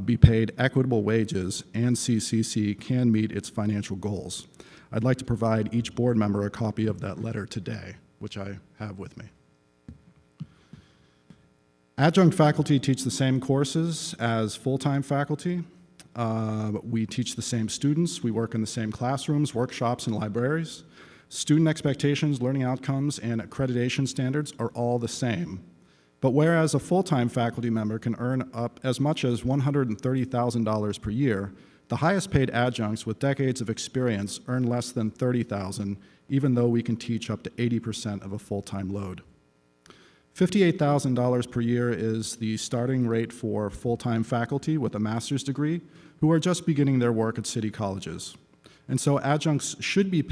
be paid equitable wages and CCC can meet its financial goals. I'd like to provide each board member a copy of that letter today, which I have with me. Adjunct faculty teach the same courses as full-time faculty. We teach the same students. We work in the same classrooms, workshops, and libraries. Student expectations, learning outcomes, and accreditation standards are all the same. But whereas a full-time faculty member can earn up as much as $130,000 per year, the highest paid adjuncts with decades of experience earn less than $30,000, even though we can teach up to 80% of a full-time load. $58,000 per year is the starting rate for full-time faculty with a master's degree who are just beginning their work at City Colleges. And so adjuncts should be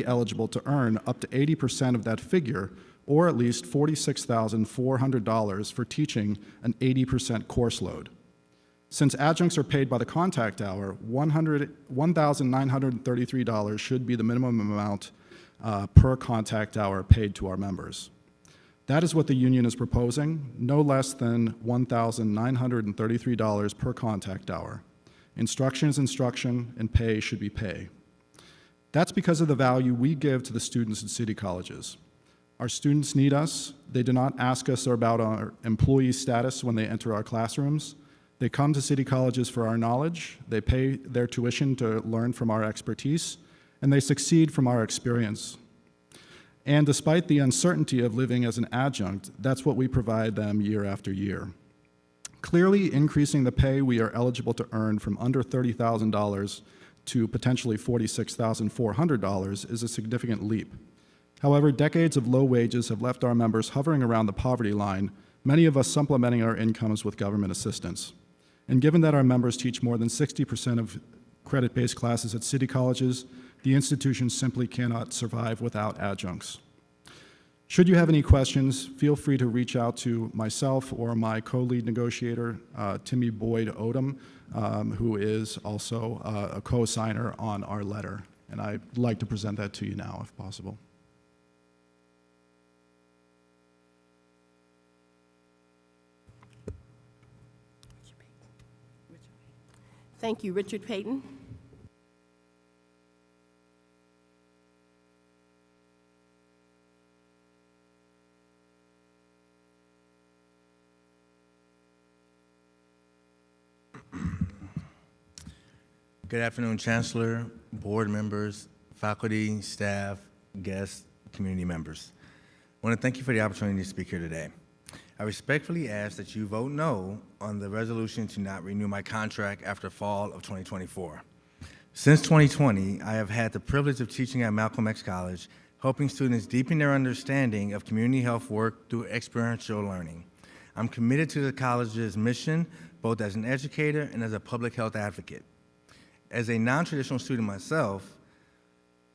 eligible to earn up to 80% of that figure, or at least $46,400 for teaching an 80% course load. Since adjuncts are paid by the contact hour, $1,933 should be the minimum amount per contact hour paid to our members. That is what the union is proposing, no less than $1,933 per contact hour. Instruction is instruction, and pay should be pay. That's because of the value we give to the students at City Colleges. Our students need us. They do not ask us about our employee status when they enter our classrooms. They come to City Colleges for our knowledge. They pay their tuition to learn from our expertise, and they succeed from our experience. And despite the uncertainty of living as an adjunct, that's what we provide them year after year. Clearly, increasing the pay we are eligible to earn from under $30,000 to potentially $46,400 is a significant leap. However, decades of low wages have left our members hovering around the poverty line, many of us supplementing our incomes with government assistance. And given that our members teach more than 60% of credit-based classes at City Colleges, the institution simply cannot survive without adjuncts. Should you have any questions, feel free to reach out to myself or my co-lead negotiator, Timmy Boyd Odom, who is also a co-signer on our letter. And I'd like to present that to you now, if possible. Thank you. Richard Payton. Good afternoon, Chancellor, board members, faculty, staff, guests, community members. I want to thank you for the opportunity to speak here today. I respectfully ask that you vote no on the resolution to not renew my contract after fall of 2024. Since 2020, I have had the privilege of teaching at Malcolm X College, helping students deepen their understanding of community health work through experiential learning. I'm committed to the college's mission, both as an educator and as a public health advocate. As a non-traditional student myself,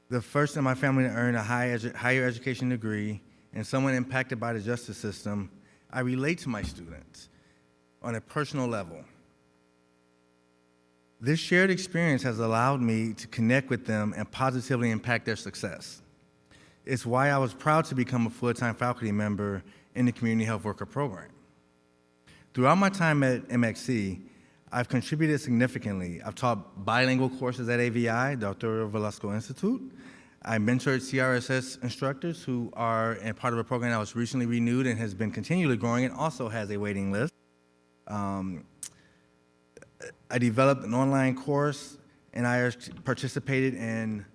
the first in my family to earn a higher education degree and someone impacted by the justice system, I relate to my students on a personal level. This shared experience has allowed me to connect with them and positively impact their success. It's why I was proud to become a full-time faculty member in the Community Health Worker Program. Throughout my time at MXC, I've contributed significantly. I've taught bilingual courses at AVI, the Arturo Velasco Institute. I mentored CRSS instructors who are a part of a program that was recently renewed and has been continually growing and also has a waiting list. I developed an online course and I participated in,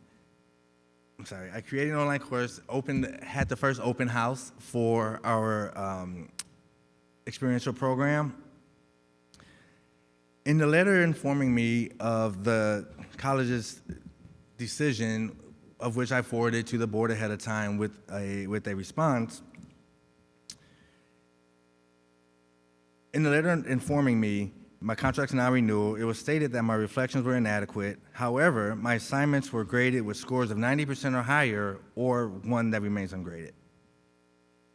I created an online course, had the first open house for our experiential program. In the letter informing me of the college's decision, of which I forwarded to the board ahead of time with a response, in the letter informing me, my contract's now renewal, it was stated that my reflections were inadequate. However, my assignments were graded with scores of 90% or higher, or one that remains ungraded.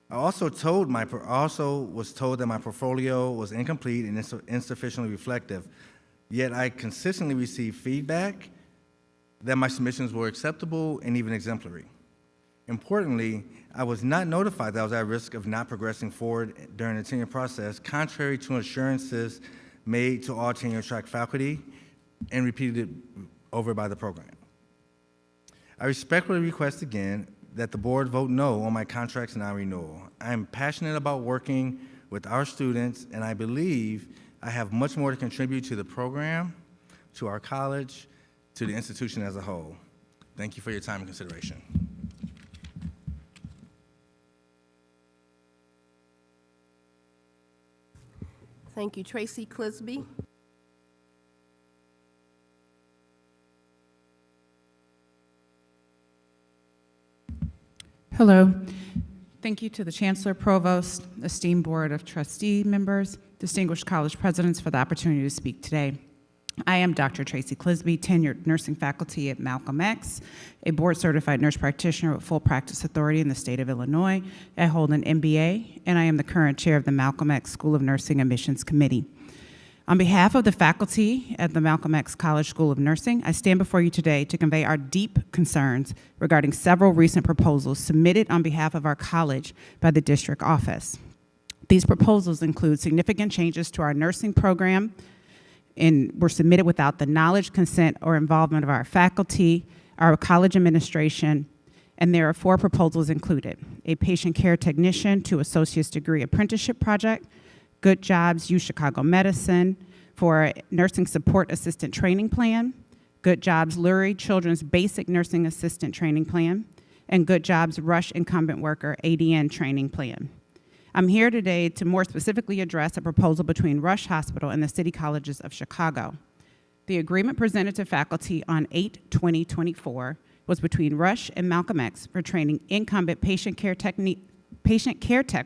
I also was told that my portfolio was incomplete and insufficiently reflective, yet I consistently received feedback that my submissions were acceptable and even exemplary. Importantly, I was not notified that I was at risk of not progressing forward during the tenure process, contrary to assurances made to all tenure-track faculty and repeated over by the program. I respectfully request again that the board vote no on my contract's non-renewal. I am passionate about working with our students, and I believe I have much more to contribute to the program, to our college, to the institution as a whole. Thank you for your time and consideration. Thank you. Tracy Clisby. Hello. Thank you to the Chancellor, Provost, esteemed Board of Trustee members, distinguished college presidents for the opportunity to speak today. I am Dr. Tracy Clisby, tenured nursing faculty at Malcolm X, a board-certified nurse practitioner with full practice authority in the state of Illinois. I hold an MBA, and I am the current chair of the Malcolm X School of Nursing Admissions Committee. On behalf of the faculty at the Malcolm X College School of Nursing, I stand before you today to convey our deep concerns regarding several recent proposals submitted on behalf of our college by the district office. These proposals include significant changes to our nursing program and were submitted without the knowledge, consent, or involvement of our faculty, our college administration, and there are 4 proposals included: a patient care technician to associate's degree apprenticeship project, Good Jobs U Chicago Medicine for a nursing support assistant training plan, Good Jobs Lurie Children's Basic Nursing Assistant Training Plan, and Good Jobs Rush Incumbent Worker ADN Training Plan. I'm here today to more specifically address a proposal between Rush Hospital and the City Colleges of Chicago. The agreement presented to faculty on 8/20/24 was between Rush and Malcolm X for training incumbent patient care tech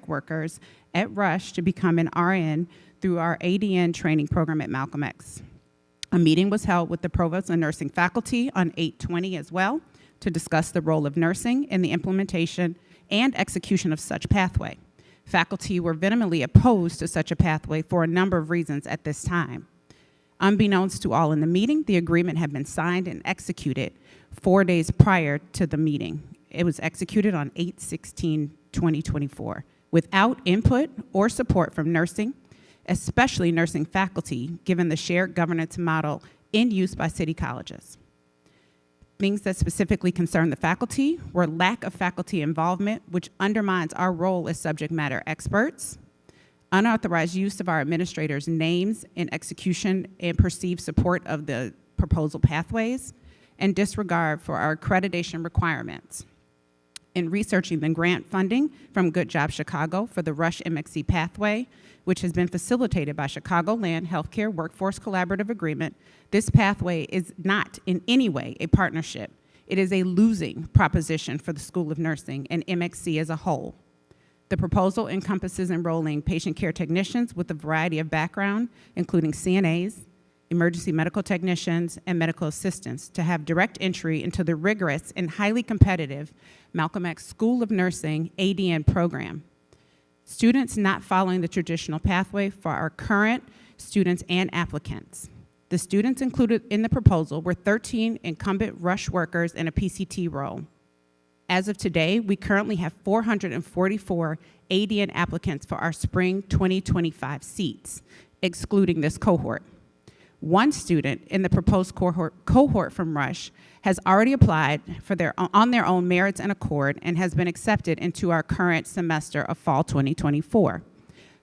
workers at Rush to become an RN through our ADN training program at Malcolm X. A meeting was held with the provost and nursing faculty on 8/20 as well to discuss the role of nursing in the implementation and execution of such pathway. Faculty were vehemently opposed to such a pathway for a number of reasons at this time. Unbeknownst to all in the meeting, the agreement had been signed and executed 4 days prior to the meeting. It was executed on 8/16/2024 without input or support from nursing, especially nursing faculty, given the shared governance model in use by city colleges. Things that specifically concern the faculty were lack of faculty involvement, which undermines our role as subject matter experts, unauthorized use of our administrators' names in execution and perceived support of the proposal pathways, and disregard for our accreditation requirements. In researching the grant funding from Good Jobs Chicago for the Rush MXC pathway, which has been facilitated by Chicagoland Healthcare Workforce Collaborative Agreement, this pathway is not in any way a partnership. It is a losing proposition for the School of Nursing and MXC as a whole. The proposal encompasses enrolling patient care technicians with a variety of background, including CNAs, emergency medical technicians, and medical assistants to have direct entry into the rigorous and highly competitive Malcolm X School of Nursing ADN program. Students not following the traditional pathway for our current students and applicants. The students included in the proposal were 13 incumbent Rush workers in a PCT role. As of today, we currently have 444 ADN applicants for our spring 2025 seats, excluding this cohort. One student in the proposed cohort from Rush has already applied on their own merits and accord and has been accepted into our current semester of fall 2024.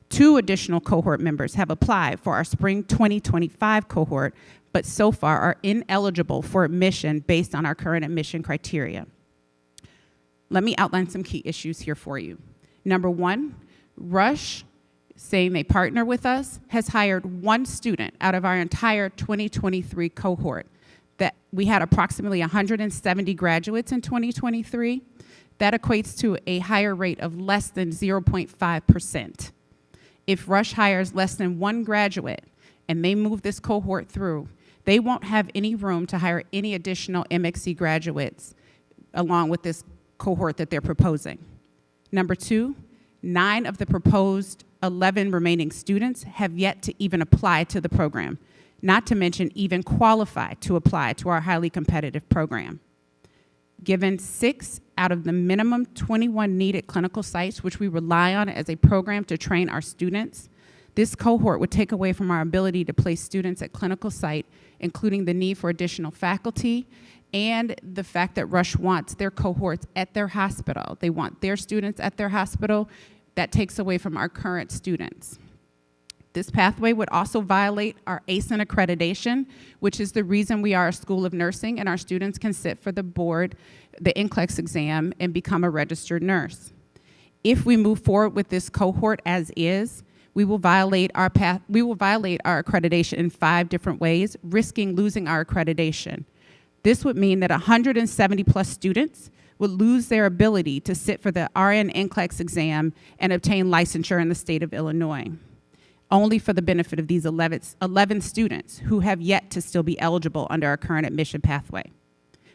2 additional cohort members have applied for our spring 2025 cohort, but so far are ineligible for admission based on our current admission criteria. Let me outline some key issues here for you. Number 1, Rush, saying they partner with us, has hired 1 student out of our entire 2023 cohort. That we had approximately 170 graduates in 2023. That equates to a hire rate of less than 0.5%. If Rush hires less than 1 graduate and they move this cohort through, they won't have any room to hire any additional MXC graduates along with this cohort that they're proposing. Number two, 9 of the proposed 11 remaining students have yet to even apply to the program, not to mention even qualify to apply to our highly competitive program. Given 6 out of the minimum 21 needed clinical sites, which we rely on as a program to train our students, this cohort would take away from our ability to place students at clinical site, including the need for additional faculty and the fact that Rush wants their cohorts at their hospital. They want their students at their hospital. That takes away from our current students. This pathway would also violate our ASIN accreditation, which is the reason we are a school of nursing and our students can sit for the board, the NCLEX exam, and become a registered nurse. If we move forward with this cohort as is, we will violate our accreditation in 5 different ways, risking losing our accreditation. This would mean that 170 plus students would lose their ability to sit for the RN NCLEX exam and obtain licensure in the state of Illinois, only for the benefit of these 11 students who have yet to still be eligible under our current admission pathway.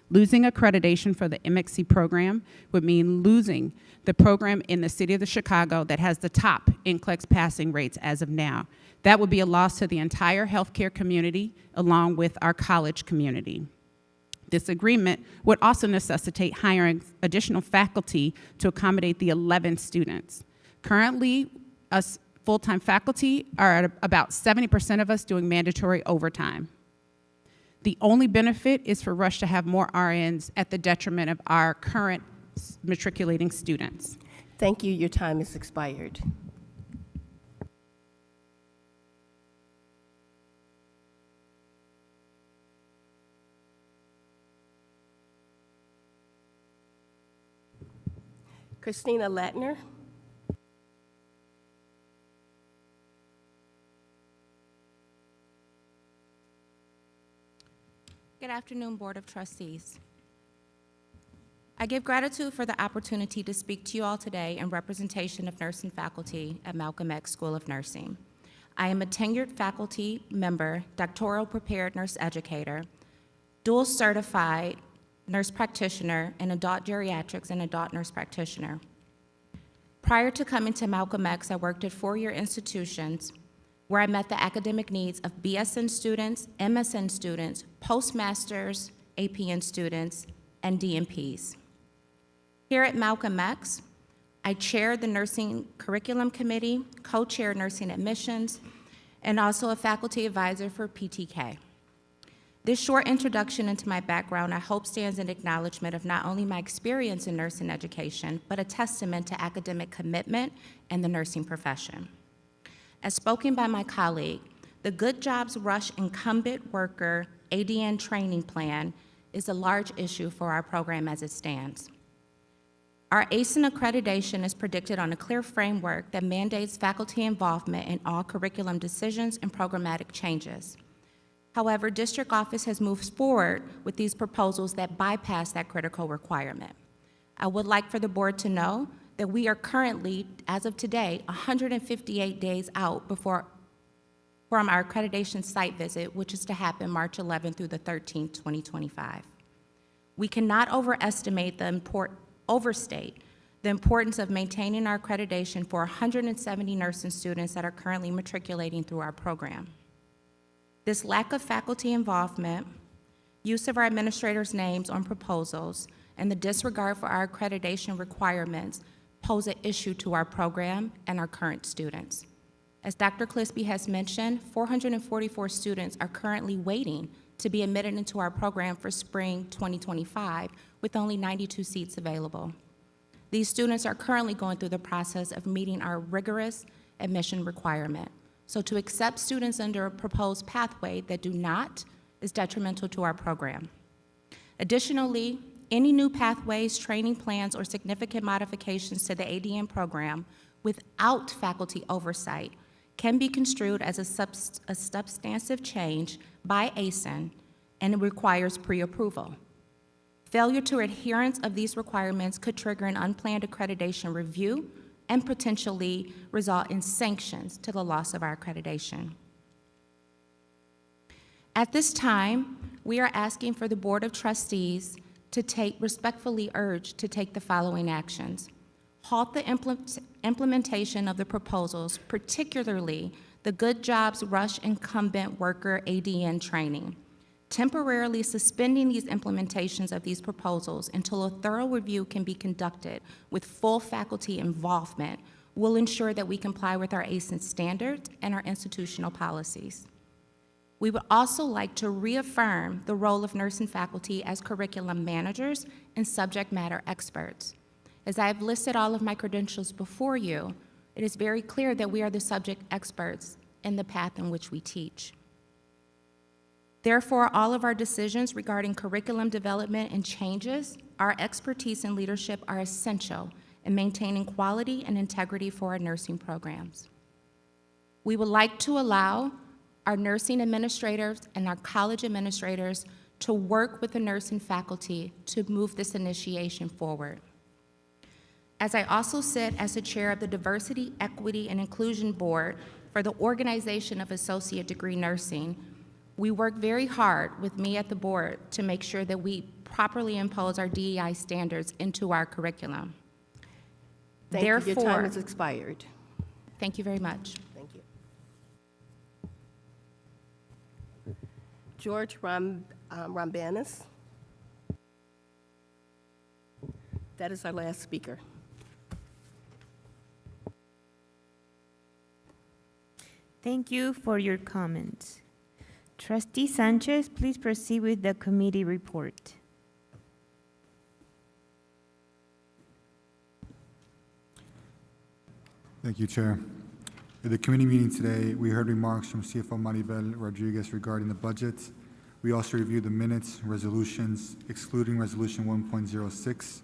Losing accreditation for the MXC program would mean losing the program in the city of Chicago that has the top NCLEX passing rates as of now. That would be a loss to the entire healthcare community along with our college community. This agreement would also necessitate hiring additional faculty to accommodate the 11 students. Currently, us full-time faculty are at about 70% of us doing mandatory overtime. The only benefit is for Rush to have more RNs at the detriment of our current matriculating students. Thank you. Your time is expired. Christina Latner. Good afternoon, Board of Trustees. I give gratitude for the opportunity to speak to you all today in representation of nursing faculty at Malcolm X School of Nursing. I am a tenured faculty member, doctoral prepared nurse educator, dual certified nurse practitioner in adult geriatrics and adult nurse practitioner. Prior to coming to Malcolm X, I worked at 4-year institutions where I met the academic needs of BSN students, MSN students, postmasters, APN students, and DNPs. Here at Malcolm X, I chair the Nursing Curriculum Committee, co-chair nursing admissions, and also a faculty advisor for PTK. This short introduction into my background, I hope, stands in acknowledgement of not only my experience in nursing education, but a testament to academic commitment and the nursing profession. As spoken by my colleague, the Good Jobs Rush Incumbent Worker ADN Training Plan is a large issue for our program as it stands. Our ASIN accreditation is predicted on a clear framework that mandates faculty involvement in all curriculum decisions and programmatic changes. However, district office has moved forward with these proposals that bypass that critical requirement. I would like for the board to know that we are currently, as of today, 158 days out from our accreditation site visit, which is to happen March 11th through the 13th, 2025. We cannot overstate the importance of maintaining our accreditation for 170 nursing students that are currently matriculating through our program. This lack of faculty involvement, use of our administrators' names on proposals, and the disregard for our accreditation requirements pose an issue to our program and our current students. As Dr. Clisby has mentioned, 444 students are currently waiting to be admitted into our program for spring 2025 with only 92 seats available. These students are currently going through the process of meeting our rigorous admission requirement. So to accept students under a proposed pathway that do not is detrimental to our program. Additionally, any new pathways, training plans, or significant modifications to the ADN program without faculty oversight can be construed as a substantive change by ASIN, and it requires pre-approval. Failure to adherence of these requirements could trigger an unplanned accreditation review and potentially result in sanctions to the loss of our accreditation. At this time, we are asking for the Board of Trustees to respectfully urge to take the following actions. Halt the implementation of the proposals, particularly the Good Jobs Rush Incumbent Worker ADN training. Temporarily suspending these implementations of these proposals until a thorough review can be conducted with full faculty involvement will ensure that we comply with our ACEN standards and our institutional policies. We would also like to reaffirm the role of nursing faculty as curriculum managers and subject matter experts. As I have listed all of my credentials before you, it is very clear that we are the subject experts in the path in which we teach. Therefore, all of our decisions regarding curriculum development and changes, our expertise and leadership are essential in maintaining quality and integrity for our nursing programs. We would like to allow our nursing administrators and our college administrators to work with the nursing faculty to move this initiation forward. As I also sit as the chair of the Diversity, Equity, and Inclusion Board for the Organization of Associate Degree Nursing, we work very hard with me at the board to make sure that we properly impose our DEI standards into our curriculum. Thank you. Your Therefore, time has expired. thank you very much. Thank you. George Rambanis. That is our last speaker. Thank you for your comments. Trustee Sanchez, please proceed with the committee report. Thank you, Chair. At the committee meeting today, we heard remarks from CFO Maribel Rodriguez regarding the budget. We also reviewed the minutes, resolutions, excluding Resolution 1.06,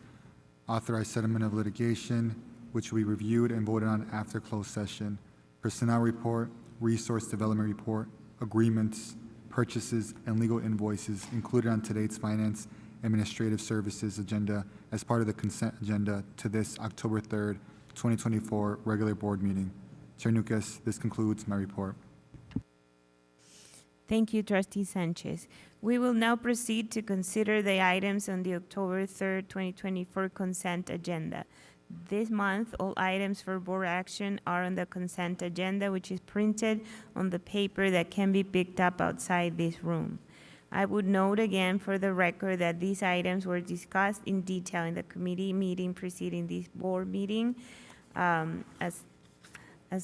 authorized settlement of litigation, which we reviewed and voted on after closed session, personnel report, resource development report, agreements, purchases, and legal invoices included on today's Finance Administrative Services agenda as part of the consent agenda to this October 3rd, 2024 regular board meeting. Chair Nucas, this concludes my report. Thank you, Trustee Sanchez. We will now proceed to consider the items on the October 3rd, 2024 consent agenda. This month, all items for board action are on the consent agenda, which is printed on the paper that can be picked up outside this room. I would note again for the record that these items were discussed in detail in the committee meeting preceding this board meeting, as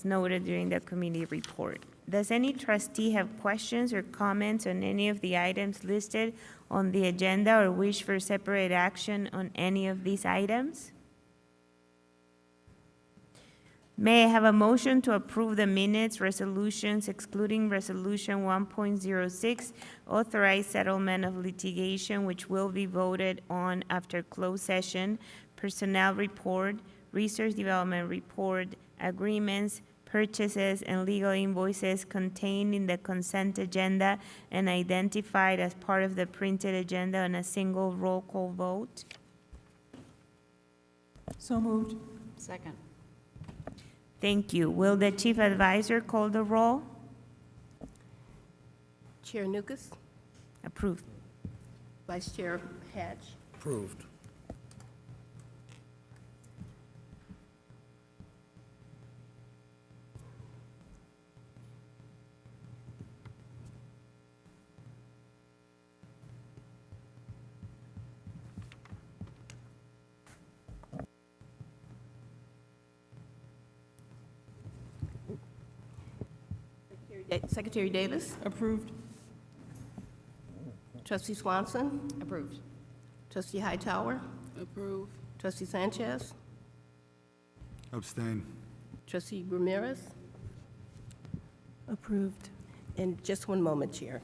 noted during the committee report. Does any trustee have questions or comments on any of the items listed on the agenda or wish for separate action on any of these items? May I have a motion to approve the minutes, resolutions, excluding Resolution 1.06, authorized settlement of litigation, which will be voted on after closed session, personnel report, research development report, agreements, purchases, and legal invoices contained in the consent agenda and identified as part of the printed agenda on a single roll call vote? So moved. Second. Thank you. Will the chief advisor call the roll? Chair Nucas, Approved. Vice Chair Hatch, Approved. Secretary Davis, Approved. Trustee Swanson, Approved. Trustee Hightower, Approve. Trustee Sanchez, Abstain. Trustee Ramirez, Approved. and just one moment, Chair.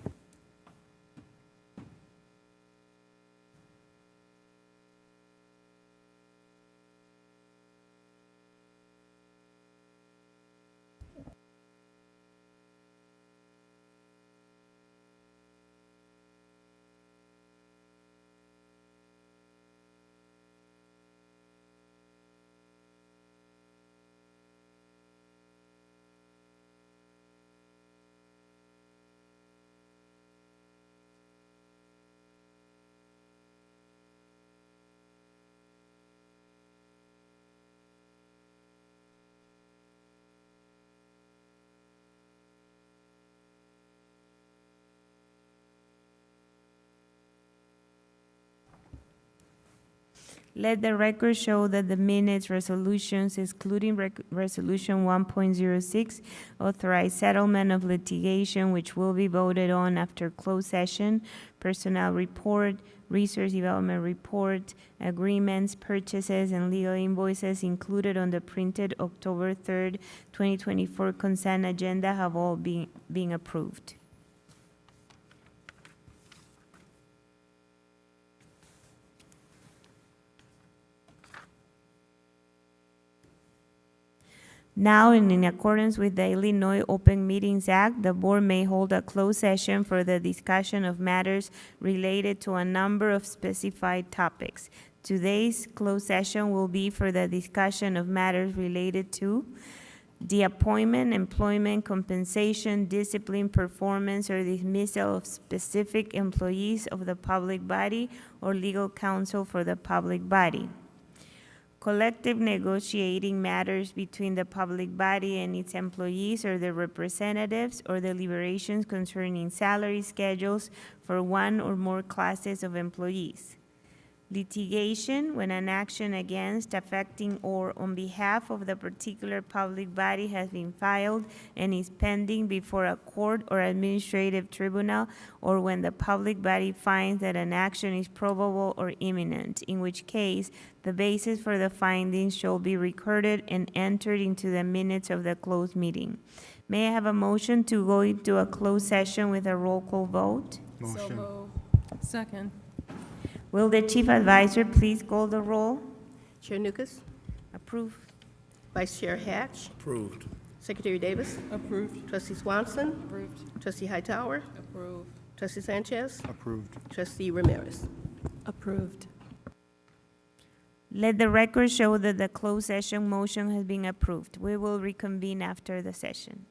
Let the record show that the minutes resolutions excluding Resolution 1.06 authorize settlement of litigation which will be voted on after closed session, personnel report, resource development report, agreements, purchases, and legal invoices included on the printed October 3rd, 2024 consent agenda have all been approved. Now, and in accordance with the Illinois Open Meetings Act, the board may hold a closed session for the discussion of matters related to a number of specified topics. Today's closed session will be for the discussion of matters related to the appointment, employment, compensation, discipline, performance, or dismissal of specific employees of the public body or legal counsel for the public body. Collective negotiating matters between the public body and its employees or their representatives, or deliberations concerning salary schedules for one or more classes of employees. Litigation, when an action against, affecting, or on behalf of the particular public body has been filed and is pending before a court or administrative tribunal, or when the public body finds that an action is probable or imminent, in which case the basis for the findings shall be recorded and entered into the minutes of the closed meeting. May I have a motion to go into a closed session with a roll call vote? Motion. Second. Will the chief advisor please call the roll? Chair Nukas? Approved. Vice Chair Hatch? Approved. Secretary Davis? Approved. Trustee Swanson? Approved. Trustee Hightower? Approved. Trustee Sanchez? Approved. Trustee Ramirez? Approved. Let the record show that the closed session motion has been approved. We will reconvene after the session.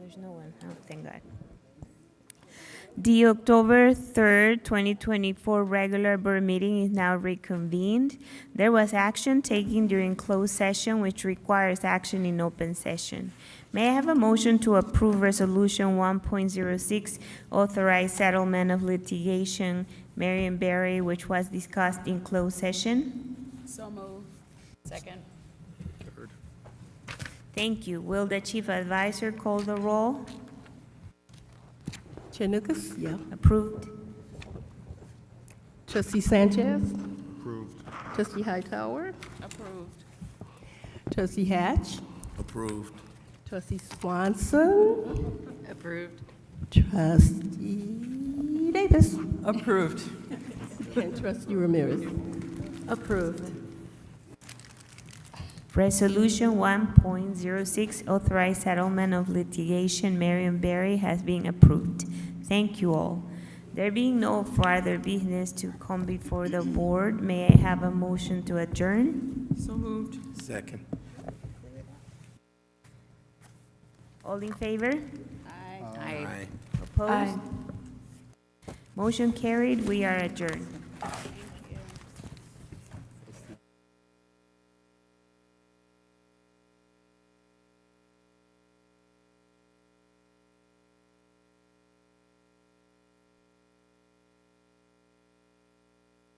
there's no one. Oh, thank God. The October 3rd, 2024 regular board meeting is now reconvened. There was action taken during closed session which requires action in open session. May I have a motion to approve Resolution 1.06, authorize settlement of litigation, Marion Berry, which was discussed in closed session? So moved. Second. Thank you. Will the chief advisor call the roll? Janukus? Yeah. Approved. Trustee Sanchez? Approved. Trustee Hightower? Approved. Trustee Hatch? Approved. Trustee Swanson? Approved. Trustee Davis? Approved. And Trustee Ramirez? Approved. Resolution 1.06, authorize settlement of litigation, Marion Berry, has been approved. Thank you all. There being no further business to come before the board, may I have a motion to adjourn? So moved. Second. All in favor? Aye. Opposed? Motion carried. We are adjourned.